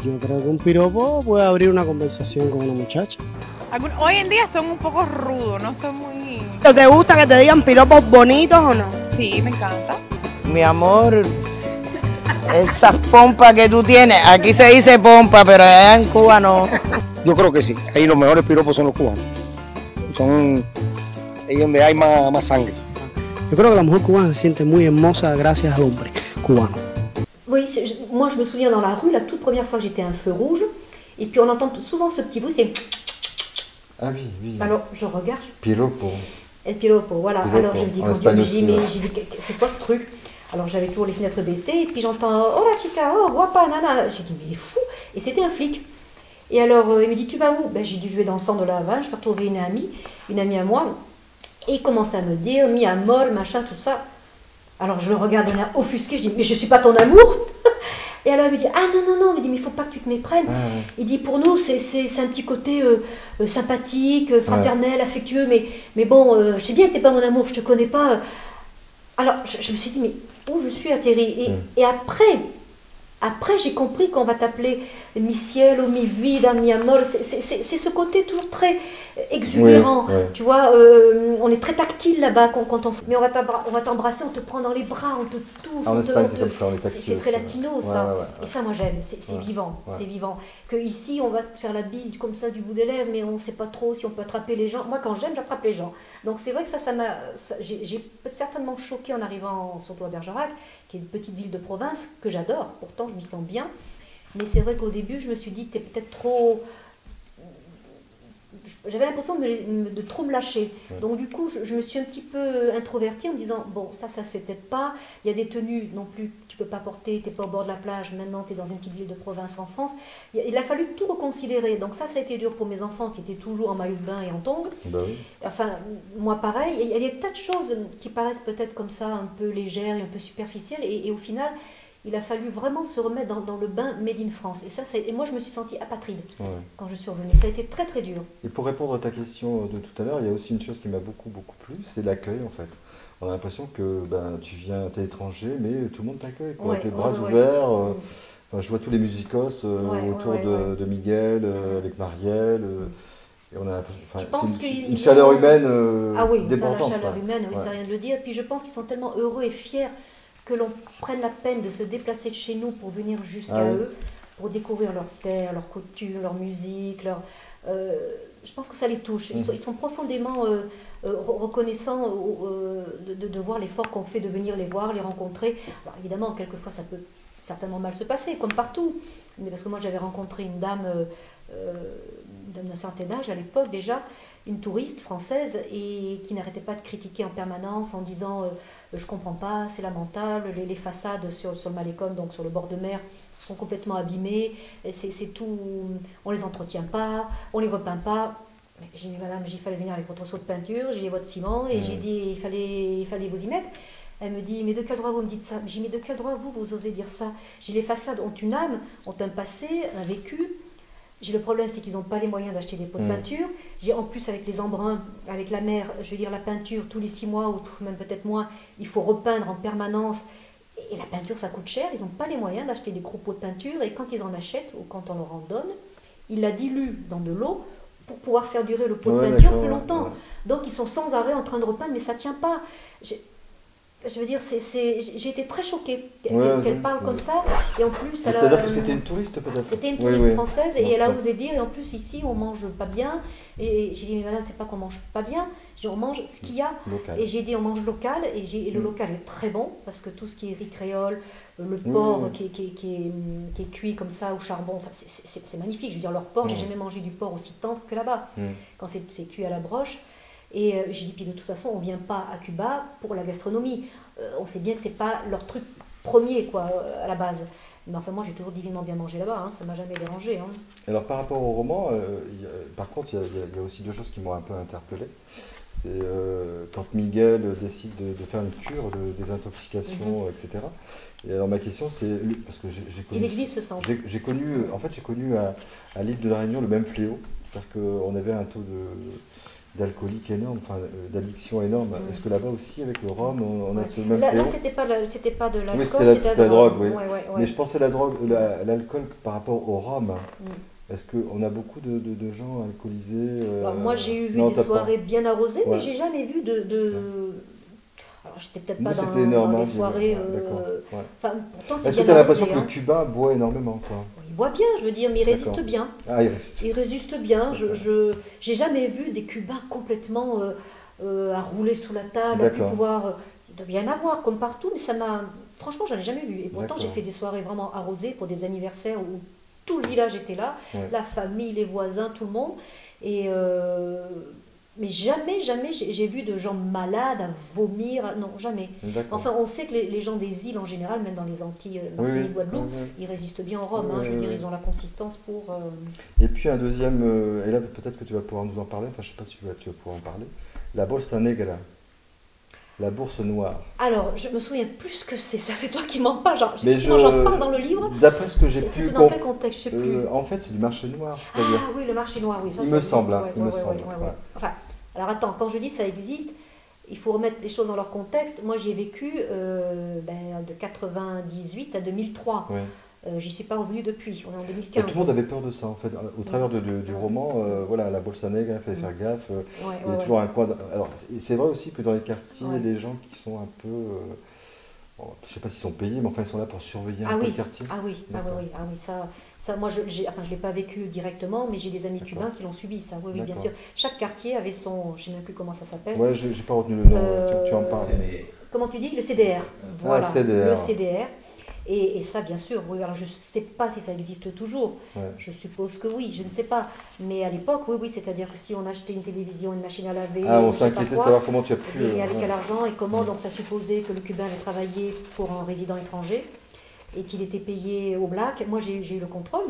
Yo creo que un piropo puede abrir una conversación con una muchacha. Hoy en día son un poco rudos, no son muy... ¿Te gusta que te digan piropos bonitos o no? Sí, me encanta. Mi amor, esas pompas que tú tienes, aquí se dice pompa, pero allá en Cuba no. Yo creo que sí, ahí los mejores piropos son los cubanos. Son ahí donde hay más sangre. Yo creo que la mujer cubana se siente muy hermosa gracias al hombre cubano. Oui, moi je me souviens dans la rue, la toute première fois j'étais à un feu rouge, et puis on entend souvent ce petit bruit, c'est... Ah oui. Alors je regarde... Piropo. El piropo, voilà. Piropo. Alors je me dis, j'ai dit, c'est quoi ce truc? Alors j'avais toujours les fenêtres baissées, et puis j'entends, oh la chica, oh guapa, nana. J'ai dit, mais il est fou. Et c'était un flic. Et alors il me dit, tu vas où? J'ai dit, je vais dans le centre de La Havane, je vais retrouver une amie à moi. Et il commence à me dire, mi amor, machin, tout ça. Alors je le regarde d'un air offusqué, je dis mais je suis pas ton amour. Et alors il me dit ah non, il me dit mais il faut pas que tu te méprennes. Il dit pour nous c'est un petit côté sympathique, fraternel, affectueux, mais bon je sais bien que t'es pas mon amour, je te connais pas. Alors je me suis dit mais où je suis atterrie et après j'ai compris qu'on va t'appeler mi cielo, mi vida, mi amor. C'est ce côté toujours très exubérant, tu vois, on est très tactile là-bas quand on... Mais on va t'embrasser, on te prend dans les bras, on te touche. En Espagne c'est comme ça, on est tactile. C'est très latino ça, et ça moi j'aime, c'est vivant, c'est vivant. Que ici on va te faire la bise comme ça du bout des lèvres, mais on ne sait pas trop si on peut attraper les gens. Moi quand j'aime, j'attrape les gens. Donc c'est vrai que ça m'a... J'ai certainement choqué en arrivant surtout à Bergerac, qui est une petite ville de province que j'adore, pourtant je m'y sens bien. Mais c'est vrai qu'au début, je me suis dit, t'es peut-être trop... J'avais l'impression de trop me lâcher. Donc du coup, je me suis un petit peu introvertie en me disant, bon, ça se fait peut-être pas. Il y a des tenues non plus que tu peux pas porter, t'es pas au bord de la plage, maintenant t'es dans une petite ville de province en France. Il a fallu tout reconsidérer. Donc ça a été dur pour mes enfants qui étaient toujours en maillot de bain et en tongs. Enfin, moi pareil. Il y a des tas de choses qui paraissent peut-être comme ça, un peu légères et un peu superficielles. Et au final... Il a fallu vraiment se remettre dans le bain made in France. Et moi, je me suis sentie apatride quand je suis revenue. Ça a été très, très dur. Et pour répondre à ta question de tout à l'heure, il y a aussi une chose qui m'a beaucoup plu, c'est l'accueil, en fait. on a l'impression que ben, tu viens, t'es étranger, mais tout le monde t'accueille, Ouais, avec les ouais, bras ouais, ouverts. ouais. Enfin, je vois tous les musicos autour ouais, ouais. de Miguel, avec Marielle. Et on a Je pense c'est qu'ils une chaleur humaine Ah oui, ça, la débordante. chaleur quoi. humaine, oui, Ouais. c'est rien de le dire. Puis je pense qu'ils sont tellement heureux et fiers que l'on prenne la peine de se déplacer de chez nous pour venir jusqu'à Ah oui. eux, pour découvrir leur terre, leur coutume, leur musique. Je pense que ça les touche. Ils sont profondément reconnaissants de voir l'effort qu'on fait de venir les voir, les rencontrer. Alors évidemment, quelquefois, ça peut certainement mal se passer, comme partout. Mais parce que moi, j'avais rencontré une dame d'un certain âge, à l'époque déjà, une touriste française, et qui n'arrêtait pas de critiquer en permanence en disant je comprends pas, c'est lamentable, les façades sur le Malécon, donc sur le bord de mer, sont complètement abîmées, c'est tout, on les entretient pas, on les repeint pas. J'ai dit madame, il fallait venir avec votre seau de peinture, j'ai dit votre ciment, et j'ai dit il fallait vous y mettre. Elle me dit, mais de quel droit vous me dites ça? J'ai dit, mais de quel droit vous osez dire ça? J'ai dit, les façades ont une âme, ont un passé, un vécu. J'ai le problème, c'est qu'ils n'ont pas les moyens d'acheter des pots de peinture. J'ai en plus, avec les embruns, avec la mer, je veux dire, la peinture, tous les 6 mois, ou même peut-être moins, il faut repeindre en permanence. Et la peinture, ça coûte cher. Ils n'ont pas les moyens d'acheter des gros pots de peinture. Et quand ils en achètent, ou quand on leur en donne, ils la diluent dans de l'eau pour pouvoir faire durer le pot de peinture plus longtemps. Donc, ils sont sans arrêt en train de repeindre, mais ça ne tient pas. Je veux dire, j'ai été très choquée qu'elle parle comme ça. Et en plus, c'est-à-dire que c'était une touriste peut-être? C'était une touriste française, et elle a osé dire, et en plus ici on mange pas bien. Et j'ai dit, mais madame, c'est pas qu'on mange pas bien, j'ai dit, on mange ce qu'il y a. Local. Et j'ai dit, on mange local, et le local est très bon, parce que tout ce qui est riz créole, le porc qui est cuit comme ça au charbon, enfin, c'est magnifique. Je veux dire, leur porc, j'ai jamais mangé du porc aussi tendre que là-bas, quand c'est cuit à la broche. Et j'ai dit, puis de toute façon, on ne vient pas à Cuba pour la gastronomie. On sait bien que ce n'est pas leur truc premier, quoi, à la base. Mais enfin, moi, j'ai toujours divinement bien mangé là-bas, hein, ça ne m'a jamais dérangé. Hein. Alors, par rapport au roman, par contre, il y a aussi deux choses qui m'ont un peu interpellé. C'est quand Miguel décide de faire une cure de désintoxication, etc. Et alors, ma question, c'est, parce que j'ai connu... Il existe ce sang. J'ai connu à l'île de la Réunion le même fléau. C'est-à-dire qu'on avait un taux d'alcoolique énorme, enfin d'addiction énorme. Est-ce que là-bas aussi, avec le rhum, on a ce même fléau? Là, c'était pas de l'alcool, oui, c'était la drogue, oui. Ouais. Mais je pensais l'alcool par rapport au rhum. Est-ce qu'on a beaucoup de gens alcoolisés Alors, moi, j'ai vu des soirées bien arrosées, mais j'ai jamais vu Alors, j'étais peut-être pas dans les soirées... Est-ce que tu as l'impression que le Cubain boit énormément, quoi? Il boit bien, je veux dire, mais il résiste bien. Ah, il résiste. Il résiste bien. J'ai jamais vu des Cubains complètement à rouler sous la table, à plus pouvoir... il doit bien y en avoir, comme partout, mais ça m'a... Franchement, j'en ai jamais vu. Et pourtant, j'ai fait des soirées vraiment arrosées pour des anniversaires où tout le village était là, la famille, les voisins, tout le monde. Et... mais jamais j'ai vu de gens malades à vomir, non, jamais. Enfin, on sait que les gens des îles en général, même dans les Antilles, Martinique, Guadeloupe, ils résistent bien au rhum, je veux dire, ils ont la consistance pour... Et puis un deuxième, et là peut-être que tu vas pouvoir nous en parler, enfin je ne sais pas si tu vas pouvoir en parler, la bolsa negra, la bourse noire. Alors, je me souviens plus que c'est ça, c'est toi qui m'en parles, j'en parle dans le livre. D'après ce que j'ai pu... Dans quel contexte, je ne sais plus. En fait, c'est du marché noir, c'est-à-dire... Ah oui, le marché noir, oui. Ça, il me semble. Enfin, alors attends, quand je dis ça existe, il faut remettre les choses dans leur contexte. Moi, j'y ai vécu de 98 à 2003. J'y suis pas revenue depuis, on est en 2015. Et tout le monde avait peur de ça, en fait. Au travers du roman, voilà, la bolsa negra, il fallait faire gaffe. Il y a toujours un coin... Alors, c'est vrai aussi que dans les quartiers, il y a des gens qui sont un peu... je ne sais pas s'ils sont payés, mais enfin, ils sont là pour surveiller un peu le quartier. Ah oui, ça, moi, je ne l'ai pas vécu directement, mais j'ai des amis cubains qui l'ont subi, ça, oui, bien sûr. Chaque quartier avait son, je ne sais même plus comment ça s'appelle. Ouais, j'ai pas retenu le nom, tu en parles. Comment tu dis? Le CDR. Voilà, CDR. Le CDR. Et ça, bien sûr, oui, alors je ne sais pas si ça existe toujours, je suppose que oui, je ne sais pas. Mais à l'époque, oui, c'est-à-dire que si on achetait une télévision, une machine à laver, on s'inquiétait de savoir comment tu as pu... Et avec quel argent et comment, donc ça supposait que le Cubain avait travaillé pour un résident étranger et qu'il était payé au black. Moi, j'ai eu le contrôle,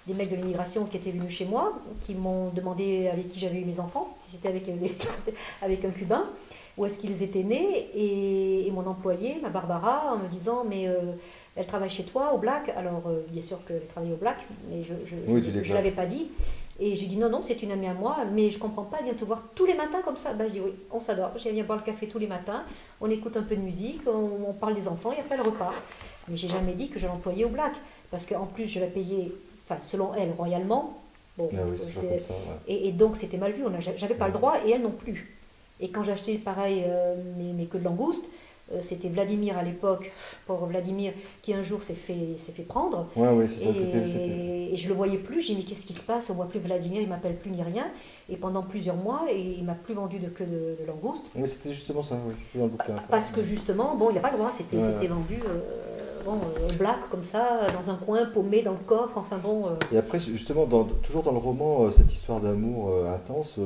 des mecs de l'immigration qui étaient venus chez moi, qui m'ont demandé avec qui j'avais eu mes enfants, si c'était avec un Cubain, où est-ce qu'ils étaient nés, et mon employé, ma Barbara, en me disant, mais elle travaille chez toi, au black. Alors, bien sûr qu'elle travaillait au black, mais je ne l'avais pas dit. Et j'ai dit non, non, c'est une amie à moi, mais je comprends pas, elle vient te voir tous les matins comme ça. Ben, je dis oui, on s'adore. Je viens boire le café tous les matins, on écoute un peu de musique, on parle des enfants et après le repas. Mais j'ai jamais dit que je l'employais au black, parce qu'en plus je la payais, enfin selon elle, royalement. Bon, Ah oui, c'est pas comme ça, ouais. et donc c'était mal vu, j'avais pas le droit et elle non plus. Et quand j'ai acheté pareil mes queues de langouste, c'était Vladimir à l'époque, pauvre Vladimir, qui un jour s'est fait prendre. Ouais, oui, c'est ça, Et je le voyais plus, j'ai dit mais qu'est-ce qui se passe, on voit plus Vladimir, il m'appelle plus ni rien. Et pendant plusieurs mois, il m'a plus vendu de queue de langouste. Oui, c'était justement ça, oui, c'était dans le bouquin. Ça. Parce que justement, bon, il n'y a pas le droit, c'était vendu au black comme ça, dans un coin, paumé dans le coffre, enfin bon. Et après, justement, toujours dans le roman, cette histoire d'amour intense,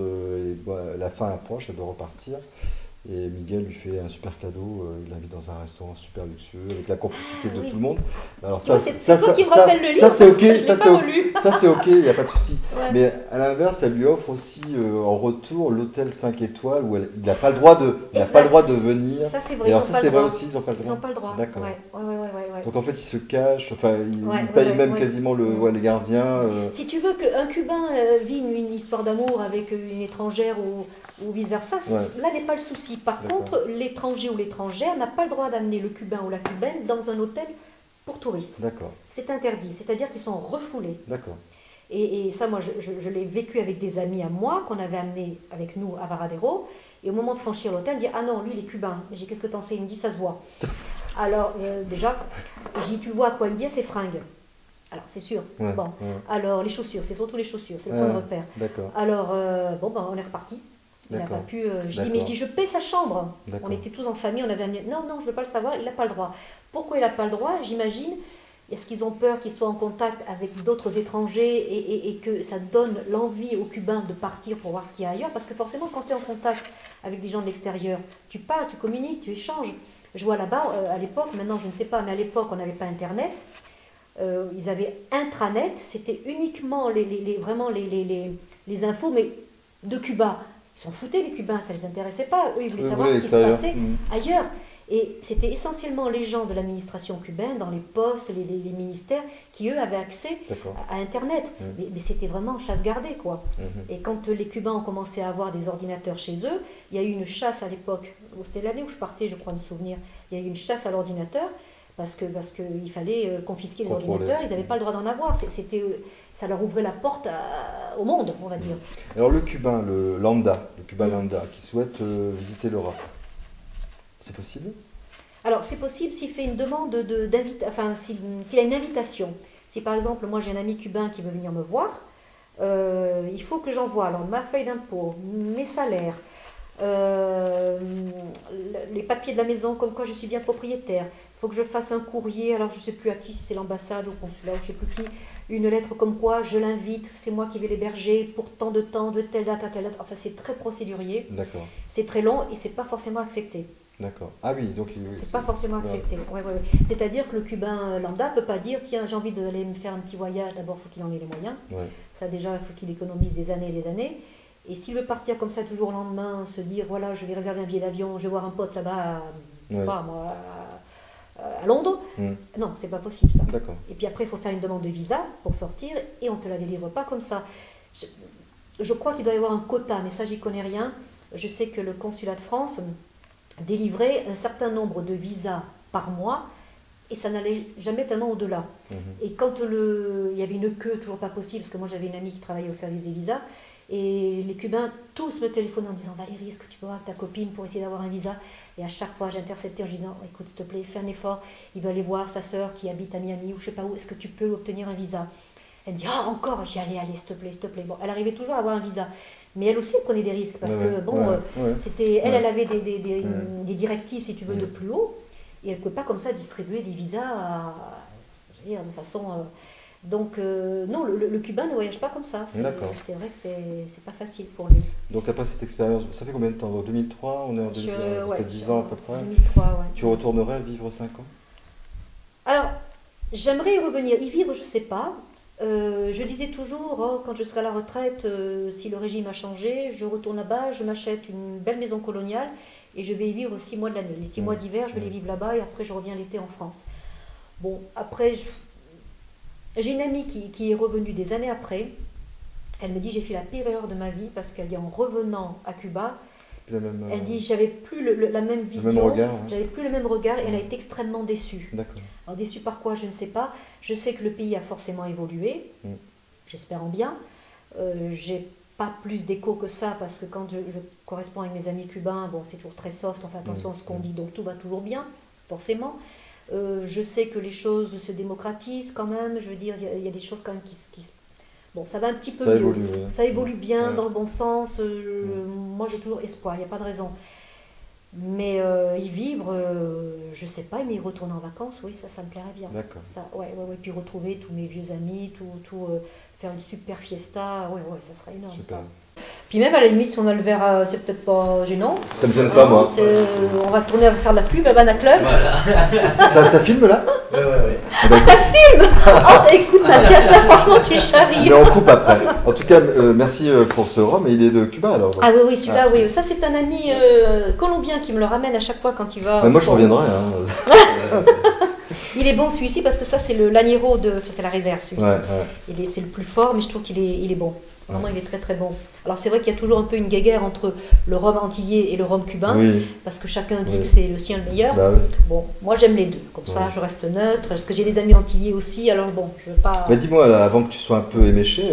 la fin approche, elle doit repartir. Et Miguel lui fait un super cadeau, il l'invite dans un restaurant super luxueux, avec la complicité de tout le monde. Alors c'est toi qui me rappelle le livre, ça c'est ok, ça c'est ok, il n'y a pas de souci. Ouais. Mais à l'inverse, elle lui offre aussi en retour l'hôtel 5 étoiles où il n'a pas le droit de venir. Ça c'est vrai, et alors ça c'est vrai aussi, ils n'ont pas le droit. Ils n'ont pas le droit. D'accord. Ouais. Donc en fait, il se cache, enfin, il paye même quasiment les gardiens. Si tu veux qu'un Cubain vit une histoire d'amour avec une étrangère ou vice-versa, là n'est pas le souci. Par contre, l'étranger ou l'étrangère n'a pas le droit d'amener le Cubain ou la Cubaine dans un hôtel pour touristes. D'accord. C'est interdit, c'est-à-dire qu'ils sont refoulés. D'accord. Et ça, moi, je l'ai vécu avec des amis à moi qu'on avait amenés avec nous à Varadero. Et au moment de franchir l'hôtel, il me dit « Ah non, lui, il est cubain. » J'ai dit « Qu'est-ce que t'en sais ?» Il me dit « Ça se voit. » Alors, déjà, j'ai dit « Tu le vois à quoi ?» Il me dit « Ah, c'est fringues. » Alors, c'est sûr. Bon. Alors, les chaussures, c'est surtout les chaussures, c'est le point de repère. D'accord. Alors, on est reparti. Il n'a pas pu. Je dis, je paie sa chambre. On était tous en famille, on avait amené. Non, je ne veux pas le savoir, il n'a pas le droit. Pourquoi il n'a pas le droit? J'imagine. Est-ce qu'ils ont peur qu'il soit en contact avec d'autres étrangers et que ça donne l'envie aux Cubains de partir pour voir ce qu'il y a ailleurs? Parce que forcément, quand tu es en contact avec des gens de l'extérieur, tu parles, tu communiques, tu échanges. Je vois là-bas, à l'époque, maintenant je ne sais pas, mais à l'époque, on n'avait pas Internet. Ils avaient intranet, c'était uniquement vraiment les infos, mais de Cuba. Ils s'en foutaient, les Cubains, ça ne les intéressait pas. Eux, ils voulaient savoir ce qui se passait ailleurs. Et c'était essentiellement les gens de l'administration cubaine, dans les postes, les ministères, qui, eux, avaient accès à Internet. Mais c'était vraiment chasse gardée, quoi. Et quand les Cubains ont commencé à avoir des ordinateurs chez eux, il y a eu une chasse à l'époque. C'était l'année où je partais, je crois me souvenir. Il y a eu une chasse à l'ordinateur, parce qu'il fallait confisquer les ordinateurs. Ils n'avaient pas le droit d'en avoir. Ça leur ouvrait la porte au monde, on va dire. Alors le Cubain, le Cubain lambda, qui souhaite visiter l'Europe, c'est possible? Alors c'est possible s'il fait une demande s'il a une invitation. Si par exemple, moi j'ai un ami cubain qui veut venir me voir, il faut que j'envoie alors ma feuille d'impôt, mes salaires, les papiers de la maison, comme quoi je suis bien propriétaire. Il faut que je fasse un courrier, alors je ne sais plus à qui, si c'est l'ambassade ou le consulat ou je ne sais plus qui, une lettre comme quoi je l'invite, c'est moi qui vais l'héberger pour tant de temps, de telle date à telle date. Enfin, c'est très procédurier. D'accord. C'est très long et c'est pas forcément accepté. D'accord. Ah oui, donc c'est pas forcément accepté. Ouais. C'est-à-dire que le Cubain lambda peut pas dire tiens, j'ai envie d'aller me faire un petit voyage. D'abord, il faut qu'il en ait les moyens. Ça déjà, il faut qu'il économise des années et des années. Et s'il veut partir comme ça toujours au lendemain, se dire voilà, je vais réserver un billet d'avion, je vais voir un pote là-bas, je sais pas moi, à Londres. Non, c'est pas possible ça. Et puis après, il faut faire une demande de visa pour sortir et on te la délivre pas comme ça. Je crois qu'il doit y avoir un quota, mais ça, j'y connais rien. Je sais que le consulat de France délivrait un certain nombre de visas par mois et ça n'allait jamais tellement au-delà. Et quand il y avait une queue, toujours pas possible, parce que moi j'avais une amie qui travaillait au service des visas, et les Cubains tous me téléphonaient en disant Valérie, est-ce que tu peux voir avec ta copine pour essayer d'avoir un visa? Et à chaque fois j'interceptais en lui disant écoute s'il te plaît, fais un effort, il veut aller voir sa sœur qui habite à Miami ou je sais pas où, est-ce que tu peux obtenir un visa? Elle me dit ah encore, j'ai allez s'il te plaît. Bon, elle arrivait toujours à avoir un visa. Mais elle aussi, elle prenait des risques parce que, c'était, elle avait des directives, si tu veux, de plus haut, et elle ne pouvait pas comme ça distribuer des visas de façon... donc, non, le Cubain ne voyage pas comme ça. C'est vrai que c'est pas facile pour lui. Donc, après cette expérience, ça fait combien de temps? En 2003, on est en 10 ans à peu près. 2003, ouais. Tu retournerais vivre 5 ans? Alors, j'aimerais y revenir. Y vivre, je ne sais pas. Je disais toujours, quand je serai à la retraite, si le régime a changé, je retourne là-bas, je m'achète une belle maison coloniale et je vais y vivre 6 mois de l'année. Les 6 mois d'hiver, je vais les vivre là-bas et après je reviens l'été en France. Bon, après, j'ai une amie qui est revenue des années après Elle me dit j'ai fait la pire erreur de ma vie parce qu'elle dit en revenant à Cuba, la même, elle dit j'avais plus la même vision, même regard, hein. J'avais plus le même regard et elle a été extrêmement déçue. D'accord. Alors déçue par quoi je ne sais pas. Je sais que le pays a forcément évolué, j'espère en bien. J'ai pas plus d'écho que ça parce que quand je corresponds avec mes amis cubains, bon c'est toujours très soft, on fait attention à ce qu'on dit, donc tout va toujours bien, forcément. Je sais que les choses se démocratisent quand même, je veux dire, il y a des choses quand même qui se... Bon, ça va un petit peu mieux, ça évolue bien dans le bon sens, moi j'ai toujours espoir, il n'y a pas de raison. Mais y vivre, je sais pas, mais y retourner en vacances, oui, ça me plairait bien. D'accord. Ouais, puis retrouver tous mes vieux amis, faire une super fiesta, ouais, ça serait énorme. Super. Ça. Puis même à la limite, si on a le verre, c'est peut-être pas gênant. Ça me gêne pas, moi. On va tourner à faire de la pub à Havana Club. Voilà. ça filme là? Ouais. Ah, ça filme. Oh, écoute Mathias, là franchement tu charries. Mais on coupe après. En tout cas, merci pour ce rhum, et il est de Cuba alors. Ah oui, celui-là, oui. Ça c'est un ami colombien qui me le ramène à chaque fois quand il va... Mais moi je reviendrai. Hein. Il est bon celui-ci parce que ça c'est le l'Agnero c'est la réserve celui-ci. C'est le plus fort mais je trouve qu'il est bon. Vraiment il est très très bon. Alors c'est vrai qu'il y a toujours un peu une guéguerre entre le rhum antillais et le rhum cubain parce que chacun dit que c'est le sien le meilleur. Bon, moi j'aime les deux, comme ça je reste neutre parce que j'ai des amis antillais aussi alors bon, je veux pas... Mais dis-moi, avant que tu sois un peu éméché,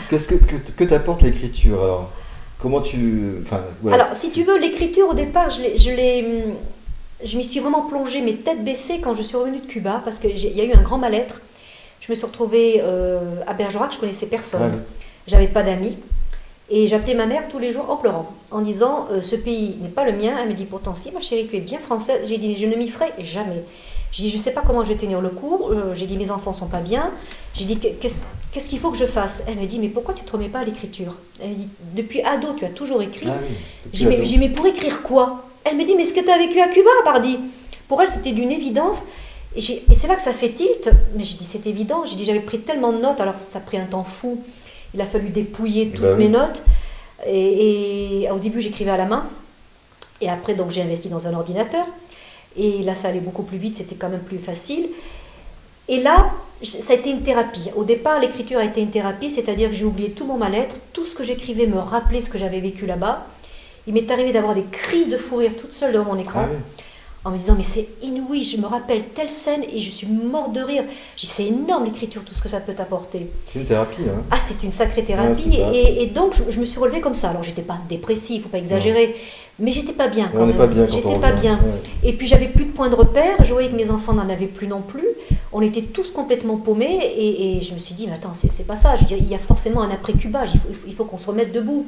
qu'est-ce que t'apporte l'écriture alors? Comment tu... Enfin, voilà. Alors si tu veux, l'écriture au départ je m'y suis vraiment plongée, mes têtes baissées quand je suis revenue de Cuba, parce qu'il y a eu un grand mal-être. Je me suis retrouvée à Bergerac, je connaissais personne. J'avais pas d'amis. Et j'appelais ma mère tous les jours en pleurant, en disant ce pays n'est pas le mien. Elle me dit pourtant si, ma chérie, tu es bien française. J'ai dit je ne m'y ferai jamais. J'ai dit je sais pas comment je vais tenir le coup. J'ai dit mes enfants sont pas bien. J'ai dit qu'est-ce qu'il faut que je fasse? Elle me dit mais pourquoi tu te remets pas à l'écriture? Elle me dit depuis ado tu as toujours écrit. J'ai dit mais pour écrire quoi? Elle me dit, mais est-ce que tu as vécu à Cuba, Bardi? Pour elle, c'était d'une évidence. Et c'est là que ça fait tilt. Mais j'ai dit, c'est évident. J'ai dit, j'avais pris tellement de notes. Alors, ça a pris un temps fou. Il a fallu dépouiller toutes mes notes. Et au début, j'écrivais à la main. Et après, donc, j'ai investi dans un ordinateur. Et là, ça allait beaucoup plus vite. C'était quand même plus facile. Et là, ça a été une thérapie. Au départ, l'écriture a été une thérapie. C'est-à-dire que j'ai oublié tout mon mal-être. Tout ce que j'écrivais me rappelait ce que j'avais vécu là-bas. Il m'est arrivé d'avoir des crises de fou rire toute seule devant mon écran, en me disant mais c'est inouï, je me rappelle telle scène et je suis morte de rire. J'ai dit c'est énorme l'écriture, tout ce que ça peut t'apporter. C'est une thérapie, hein. Ah, c'est une sacrée thérapie. Et donc je me suis relevée comme ça. Alors j'étais pas dépressive, il ne faut pas exagérer, mais j'étais pas bien quand même. Pas bien j'étais pas bien. Et puis j'avais plus de points de repère, je voyais que mes enfants n'en avaient plus non plus. On était tous complètement paumés et je me suis dit mais attends, c'est pas ça. Je veux dire, il y a forcément un après-cubage, il faut qu'on se remette debout.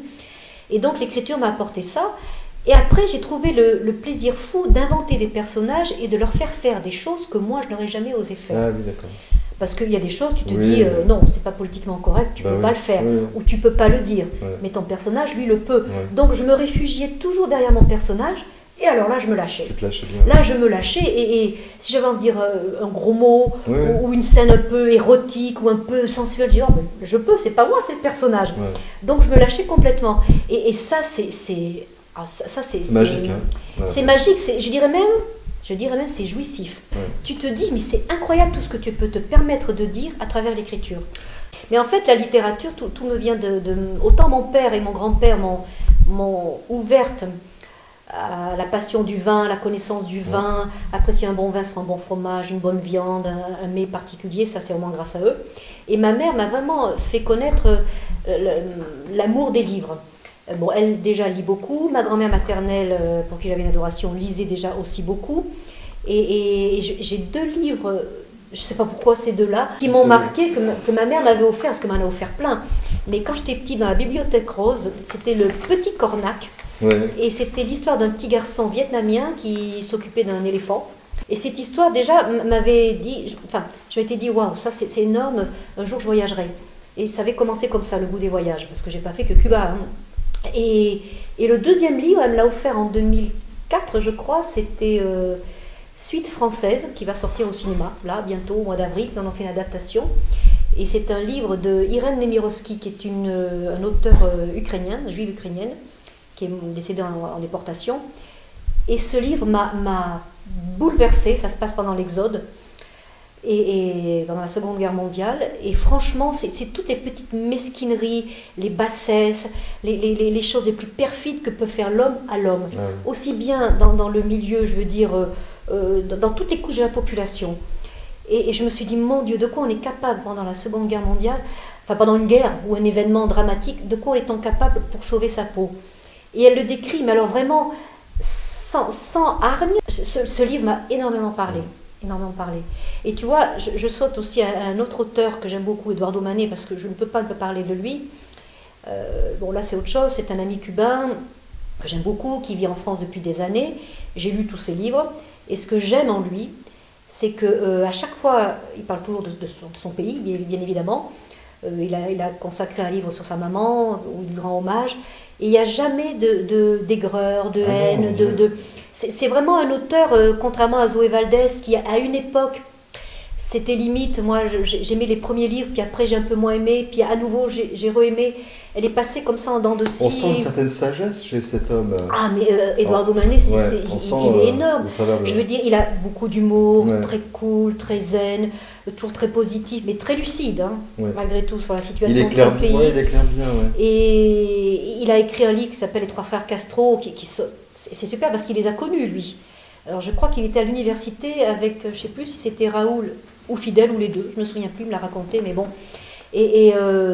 Et donc l'écriture m'a apporté ça. Et après, j'ai trouvé le plaisir fou d'inventer des personnages et de leur faire des choses que moi, je n'aurais jamais osé faire. Ah oui, d'accord. Parce qu'il y a des choses, tu te dis, non, c'est pas politiquement correct, tu peux pas le faire, ou tu peux pas le dire. Mais ton personnage, lui, le peut. Donc je me réfugiais toujours derrière mon personnage. Et alors là, je me lâchais. Tu te lâchais bien. Là, je me lâchais et si j'avais envie de dire un gros mot ou une scène un peu érotique ou un peu sensuelle, je dis, oh, mais je peux, c'est pas moi, c'est le personnage. Donc, je me lâchais complètement. Et ça, c'est magique. Hein. C'est magique. Je dirais même, c'est jouissif. Tu te dis, mais c'est incroyable tout ce que tu peux te permettre de dire à travers l'écriture. Mais en fait, la littérature, tout me vient de... Autant mon père et mon grand-père m'ont ouverte à la passion du vin, la connaissance du vin, apprécier un bon vin sur un bon fromage, une bonne viande, un mets particulier, ça c'est vraiment grâce à eux. Et ma mère m'a vraiment fait connaître l'amour des livres. Bon, elle déjà lit beaucoup, ma grand-mère maternelle, pour qui j'avais une adoration, lisait déjà aussi beaucoup. Et j'ai 2 livres, je ne sais pas pourquoi ces 2-là, qui m'ont marqué, que ma mère m'avait offert, parce qu'elle m'en a offert plein. Mais quand j'étais petite, dans la bibliothèque rose, c'était le Petit Cornac. Et c'était l'histoire d'un petit garçon vietnamien qui s'occupait d'un éléphant. Et cette histoire déjà m'avait dit, je m'étais dit waouh, ça c'est énorme, un jour je voyagerai. Et ça avait commencé comme ça, le goût des voyages, parce que j'ai pas fait que Cuba. Hein. Et le 2e livre, elle me l'a offert en 2004, je crois, c'était Suite française, qui va sortir au cinéma, là, bientôt, au mois d'avril, ils en ont fait une adaptation. Et c'est un livre de Irène Nemirovsky, qui est un auteur ukrainien, juive ukrainienne, qui est décédée en déportation. Et ce livre m'a bouleversée, ça se passe pendant l'Exode. et dans la Seconde Guerre mondiale. Et franchement, c'est toutes les petites mesquineries, les bassesses, les choses les plus perfides que peut faire l'homme à l'homme. Ouais. Aussi bien dans le milieu, je veux dire, dans toutes les couches de la population. Et je me suis dit, mon Dieu, de quoi on est capable pendant la Seconde Guerre mondiale, enfin pendant une guerre ou un événement dramatique, de quoi est-on capable pour sauver sa peau? Et elle le décrit, mais alors vraiment sans hargne. Ce livre m'a énormément parlé. Et tu vois, je saute aussi à un autre auteur que j'aime beaucoup, Eduardo Manet, parce que je ne peux pas parler de lui. Bon, là c'est autre chose, c'est un ami cubain que j'aime beaucoup, qui vit en France depuis des années. J'ai lu tous ses livres, et ce que j'aime en lui, c'est qu'à chaque fois, il parle toujours de son pays, bien évidemment. Il a consacré un livre sur sa maman, où il lui rend hommage, et il n'y a jamais d'aigreur, de haine, c'est vraiment un auteur, contrairement à Zoé Valdés, qui à une époque, c'était limite, moi j'aimais les premiers livres, puis après j'ai un peu moins aimé, puis à nouveau j'ai re-aimé. Elle est passée comme ça en dents de scie. On sent une certaine sagesse chez cet homme. Ah, mais Eduardo Manet, il est énorme. Je veux dire, il a beaucoup d'humour, très cool, très zen, toujours très positif, mais très lucide, hein, malgré tout, sur la situation de son pays. Il éclaire bien, Et il a écrit un livre qui s'appelle Les Trois Frères Castro, c'est super parce qu'il les a connus, lui. Alors, je crois qu'il était à l'université avec, je ne sais plus si c'était Raoul ou Fidel, ou les deux, je ne me souviens plus, il me l'a raconté, mais bon...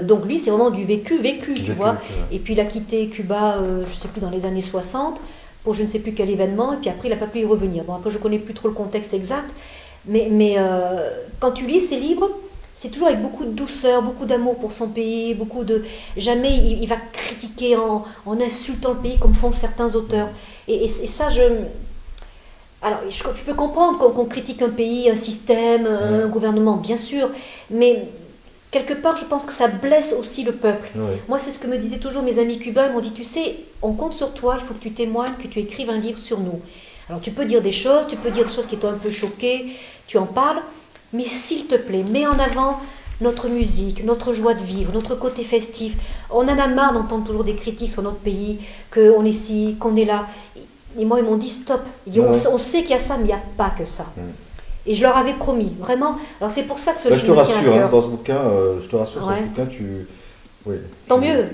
donc lui, c'est vraiment du vécu, tu vois. Et puis il a quitté Cuba, je ne sais plus, dans les années 60, pour je ne sais plus quel événement, et puis après il n'a pas pu y revenir. Bon, après je ne connais plus trop le contexte exact, mais quand tu lis ses livres, c'est toujours avec beaucoup de douceur, beaucoup d'amour pour son pays, jamais il va critiquer en insultant le pays comme font certains auteurs. Et ça, alors, je peux comprendre qu'on critique un pays, un système, un gouvernement, bien sûr, mais... quelque part, je pense que ça blesse aussi le peuple. Oui. Moi, c'est ce que me disaient toujours mes amis cubains. Ils m'ont dit, tu sais, on compte sur toi, il faut que tu témoignes, que tu écrives un livre sur nous. Alors, tu peux dire des choses qui t'ont un peu choqué, tu en parles, mais s'il te plaît, mets en avant notre musique, notre joie de vivre, notre côté festif. On en a marre d'entendre toujours des critiques sur notre pays, qu'on est ci, qu'on est là. Et moi, ils m'ont dit, stop. Ils disent, on sait qu'il y a ça, mais il n'y a pas que ça. Et je leur avais promis, vraiment. Alors c'est pour ça que ce livre me tient à cœur. Dans ce bouquin, je te rassure, dans ce bouquin, Tant mieux.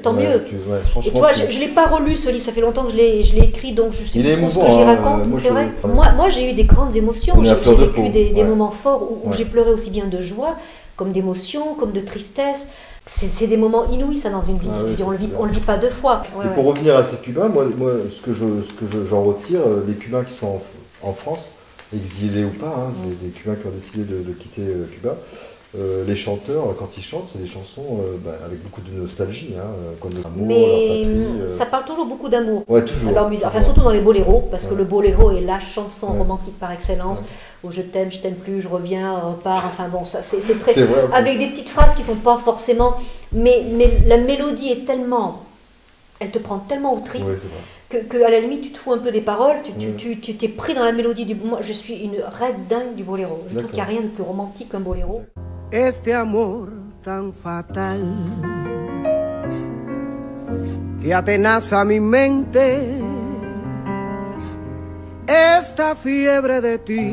Et toi, je ne l'ai pas relu ce livre, ça fait longtemps que je l'ai écrit, donc je sais plus ce que j'y raconte, c'est vrai. Moi, j'ai eu des grandes émotions, j'ai vécu des moments forts où j'ai pleuré aussi bien de joie, comme d'émotion, comme de tristesse. C'est des moments inouïs, ça, dans une vie. On ne le vit pas deux fois. Et pour revenir à ces Cubains, moi ce que j'en retire, les Cubains qui sont en France, exilés ou pas, hein, des Cubains qui ont décidé de quitter Cuba. Les chanteurs, quand ils chantent, c'est des chansons avec beaucoup de nostalgie, hein, comme l'amour, leur patrie. Ça parle toujours beaucoup d'amour. Ouais, toujours. Alors, enfin, surtout dans les boléros, parce que le boléro est la chanson romantique par excellence, où je t'aime plus, je reviens, repars, enfin bon, ça c'est très... vrai, avec des petites phrases qui ne sont pas forcément... Mais la mélodie est tellement... Elle te prend tellement au trip. Oui, c'est vrai. Que à la limite tu te fous un peu des paroles, tu t'es pris dans la mélodie du... Moi je suis une raide dingue du boléro, je trouve qu'il n'y a rien de plus romantique qu'un boléro. Este amor tan fatal que atenaza mi mente, esta fiebre de ti.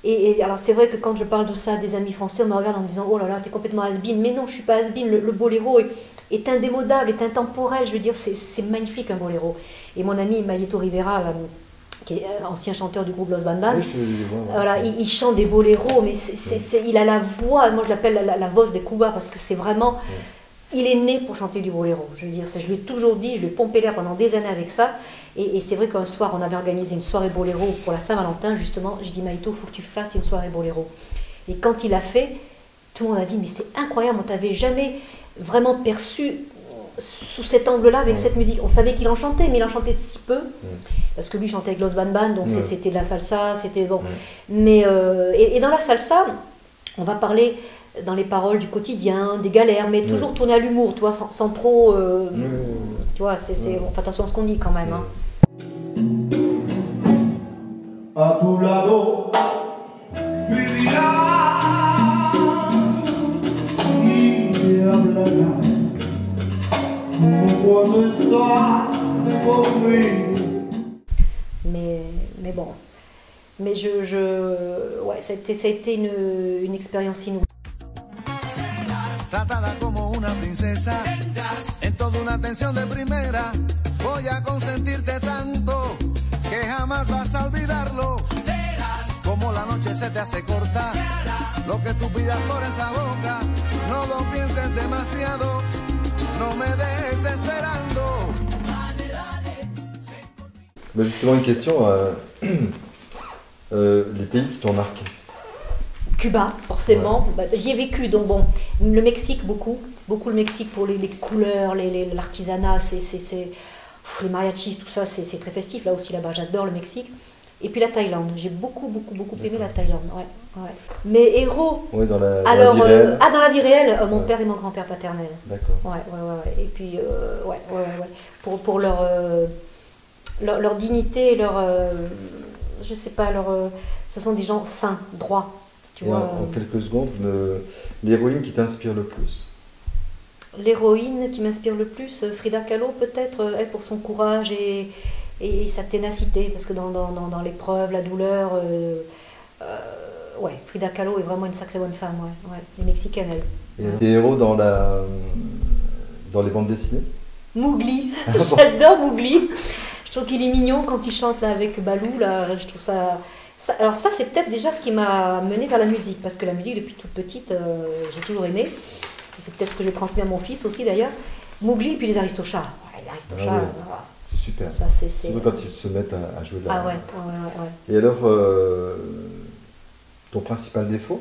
Et alors c'est vrai que quand je parle de ça à des amis français, on me regarde en me disant oh là là, t'es complètement has-been. Mais non, je suis pas has-been, le boléro est indémodable, est intemporel, je veux dire, c'est magnifique un boléro. Et mon ami Mayito Rivera, qui est ancien chanteur du groupe Los Banban, voilà, il chante des boléros, mais il a la voix, moi je l'appelle la voz de Cuba, parce que c'est vraiment, il est né pour chanter du boléro. Je veux dire, je lui ai toujours dit, je lui ai pompé l'air pendant des années avec ça, et c'est vrai qu'un soir, on avait organisé une soirée boléro pour la Saint-Valentin, justement, j'ai dit Mayito, il faut que tu fasses une soirée boléro. Et quand il a fait, tout le monde a dit, mais c'est incroyable, on t'avait jamais vraiment perçu sous cet angle-là avec cette musique. On savait qu'il en chantait, mais il en chantait de si peu, parce que lui chantait avec Los Banban, donc c'était de la salsa, c'était bon. Mais et dans la salsa, on va parler dans les paroles du quotidien, des galères, mais toujours tourner à l'humour, tu vois, sans trop, tu vois, on fait attention à ce qu'on dit quand même. Hein. A tu lado vivirá y te hablará como cuando estás conmigo. Mais bon, Mais ouais, ça a été une expérience inouïe. Tratada como una princesa, en toda una atención de primera. Voy a consentirte tanto que jamás vas a olvidarlo. Como la noche se te hace corta, lo que tú pidas por esa boca, no lo pienses demasiado, no me dejes esperando. Mais justement, une question, les pays qui t'ont marqué. Cuba, forcément. Ouais. Bah, j'y ai vécu, donc bon, le Mexique, beaucoup le Mexique pour les couleurs, l'artisanat, les mariachis, tout ça, c'est très festif. Là aussi, là-bas, j'adore le Mexique. Et puis la Thaïlande, j'ai beaucoup aimé la Thaïlande. Ouais. Mes héros. Oui, dans la vie réelle. Dans la vie réelle, mon père et mon grand-père paternel. D'accord. Ouais. Et puis, pour leur dignité, je sais pas, ce sont des gens sains, droits. Tu vois, en quelques secondes, l'héroïne qui t'inspire le plus? L'héroïne qui m'inspire le plus, Frida Kahlo peut-être, elle pour son courage et sa ténacité, parce que dans l'épreuve, la douleur, Frida Kahlo est vraiment une sacrée bonne femme, ouais. Les Mexicaines, elle. Et des héros dans les bandes dessinées? Mowgli, j'adore Mowgli. Je trouve qu'il est mignon quand il chante là, avec Balou, là, je trouve ça... Alors ça, c'est peut-être déjà ce qui m'a menée vers la musique, parce que la musique, depuis toute petite, j'ai toujours aimé. C'est peut-être ce que j'ai transmis à mon fils aussi, d'ailleurs. Mowgli et puis les Aristochats. Ouais, les Aristochats, c'est super. Ça, surtout quand ils se mettent à jouer de la... Ah ouais. Et alors, ton principal défaut?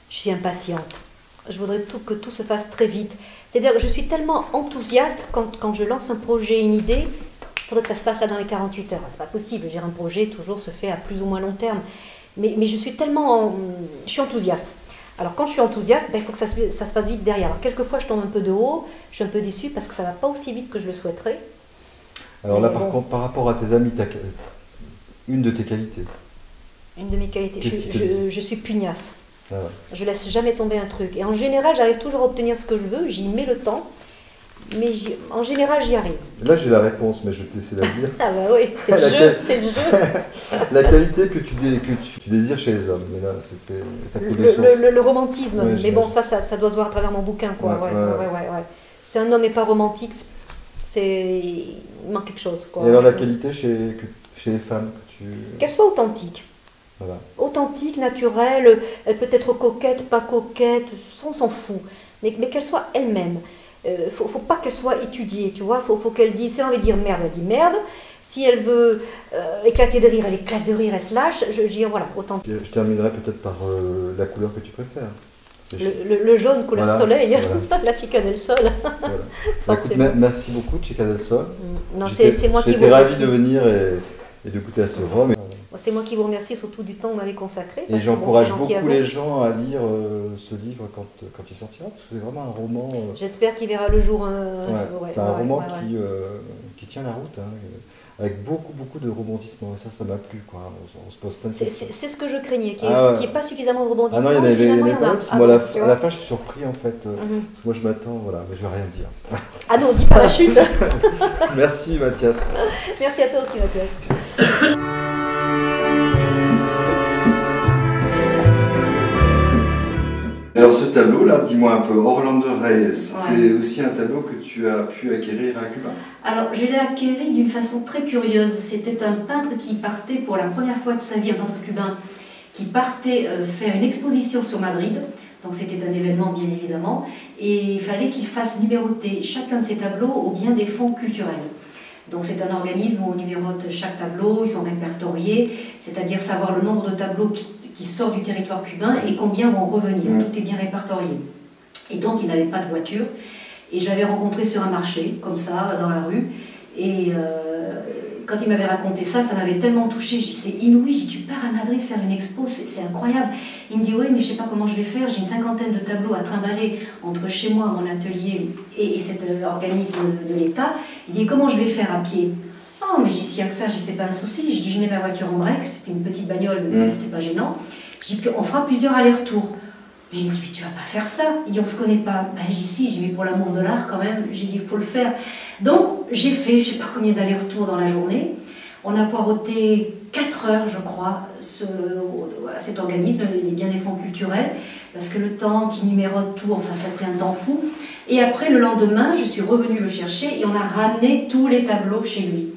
Je suis impatiente. Je voudrais que tout se fasse très vite. C'est-à-dire que je suis tellement enthousiaste quand je lance un projet, une idée, il faudrait que ça se fasse là dans les 48 heures. C'est pas possible. Un projet toujours se fait à plus ou moins long terme. Mais je suis je suis enthousiaste. Alors quand je suis enthousiaste, il faut que ça se passe vite derrière. Alors quelquefois je tombe un peu de haut, je suis un peu déçue parce que ça ne va pas aussi vite que je le souhaiterais. Alors là, par contre, par rapport à tes amis, une de tes qualités? Une de mes qualités, je suis pugnace. Ah ouais. Je laisse jamais tomber un truc. Et en général, j'arrive toujours à obtenir ce que je veux, j'y mets le temps. Mais en général, j'y arrive. Là, j'ai la réponse, mais je vais te laisser la dire. Ah bah oui, c'est le jeu. La qualité que tu désires chez les hommes. Mais là, ça coule de source. Le romantisme. Ouais, mais bon, ça doit se voir à travers mon bouquin, quoi. Ouais. Si un homme n'est pas romantique, il manque quelque chose, quoi. Et alors, la qualité chez les femmes Qu'elles soient authentiques. Voilà. Authentique, naturelle, elle peut être coquette, pas coquette, on s'en fout. Mais qu'elle soit elle-même. Faut pas qu'elle soit étudiée, tu vois. Faut qu'elle dise, si elle a envie de dire merde, elle dit merde. Si elle veut éclater de rire, elle éclate de rire, elle se lâche. Je dis voilà, autant. Je terminerai peut-être par la couleur que tu préfères. Le jaune, couleur soleil, voilà. La Chica del Sol. Voilà. Écoute, merci beaucoup, Chica del Sol. Non, c'est moi qui vous remercie. J'étais ravi de venir et de goûter à ce rhum. C'est moi qui vous remercie surtout du temps que vous m'avez consacré. Et j'encourage beaucoup les gens à lire ce livre quand il sortira, parce que c'est vraiment un roman... J'espère qu'il verra le jour c'est un roman qui tient la route, hein, avec beaucoup de rebondissements, et ça m'a plu, quoi. On se pose plein de questions. C'est ce que je craignais, qu'il n'y ait pas suffisamment de rebondissements. Ah non, il y en avait pas, parce que moi, à la fin, je suis surpris, en fait, parce que moi, je m'attends, voilà, mais je vais rien dire. Ah non, dis pas la chute. Merci, Mathias. Merci à toi aussi, Mathias. Alors ce tableau-là, dis-moi un peu, Orlando Reyes, c'est aussi un tableau que tu as pu acquérir à Cuba? Alors je l'ai acquéri d'une façon très curieuse. C'était un peintre qui partait pour la première fois de sa vie, un peintre cubain, qui partait faire une exposition sur Madrid. Donc c'était un événement bien évidemment. Et il fallait qu'il fasse numéroter chacun de ses tableaux au bien des fonds culturels. Donc c'est un organisme où on numérote chaque tableau, ils sont répertoriés, c'est-à-dire savoir le nombre de tableaux qui sortent du territoire cubain et combien vont revenir. Tout est bien répertorié. Et donc il n'avait pas de voiture. Et je l'avais rencontré sur un marché, comme ça, dans la rue. Et quand il m'avait raconté ça, ça m'avait tellement touchée. Je dis, c'est inouï, je dis, tu pars à Madrid faire une expo, c'est incroyable. Il me dit, oui, mais je ne sais pas comment je vais faire, j'ai une 50aine de tableaux à trimballer entre chez moi, mon atelier et cet organisme de l'État. Il dit, comment je vais faire à pied? Oh, mais je dis, s'il n'y a que ça, je dis, c'est pas un souci. Je dis, je mets ma voiture en break, c'était une petite bagnole, mais c'était pas gênant. Je dis, on fera plusieurs allers-retours. Mais il me dit, mais tu vas pas faire ça. Il dit, on se connaît pas. Ben, je dis, si, j'ai mis pour l'amour de l'art quand même. J'ai dit, il faut le faire. Donc, j'ai fait, je sais pas combien d'allers-retours dans la journée. On a poireauté 4 heures, je crois, cet organisme, les biens des fonds culturels, parce que le temps qui numérote tout, enfin ça a pris un temps fou. Et après, le lendemain, je suis revenue le chercher et on a ramené tous les tableaux chez lui.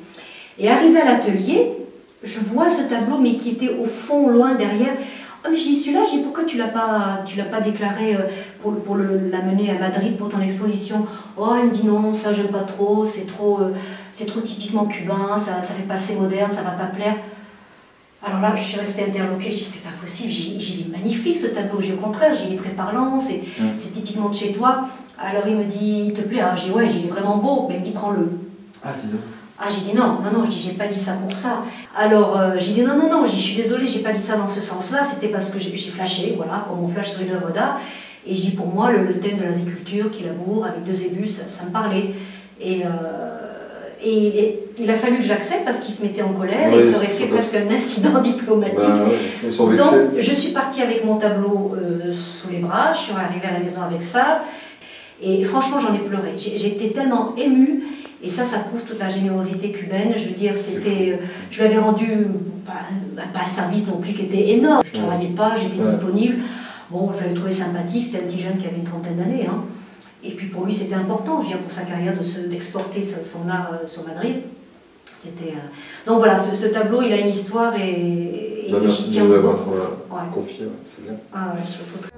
Et arrivé à l'atelier, je vois ce tableau, mais qui était au fond, loin derrière. Ah, mais je dis, celui-là, je dis, pourquoi tu l'as pas déclaré pour l'amener à Madrid pour ton exposition? Oh, il me dit non, ça j'aime pas trop, c'est trop typiquement cubain, ça fait pas assez moderne, ça va pas plaire. Alors là, je suis restée interloquée, je dis, c'est pas possible, il est magnifique ce tableau, au contraire, il est très parlant, c'est typiquement de chez toi. Alors il me dit, il te plaît? Alors je dis, ouais, il est vraiment beau, mais il me dit, prends-le. Ah, dis donc. Ah, j'ai dit non, je dis, j'ai pas dit ça pour ça. Alors, j'ai dit non, je suis désolée, j'ai pas dit ça dans ce sens-là, c'était parce que j'ai flashé, voilà, comme on flash sur une œuvre d'art. Et je dis, pour moi, le thème de l'agriculture, qui laboure, avec 2 ébus, ça me parlait. Et il a fallu que je l'accepte parce qu'il se mettait en colère, et ça aurait fait presque un incident diplomatique. Donc, je suis partie avec mon tableau sous les bras, je suis arrivée à la maison avec ça, et franchement, j'en ai pleuré. J'ai été tellement émue. Et ça prouve toute la générosité cubaine. Je veux dire, je lui avais rendu pas un service non plus qui était énorme. Je ne travaillais pas, j'étais disponible. Bon, je l'avais trouvé sympathique, c'était un petit jeune qui avait une trentaine d'années. Hein. Et puis pour lui, c'était important, je veux dire, pour sa carrière, d'exporter son art sur Madrid. Donc voilà, ce tableau, il a une histoire et j'y tiens beaucoup. Confié, c'est bien. Ah ouais, je trouve très...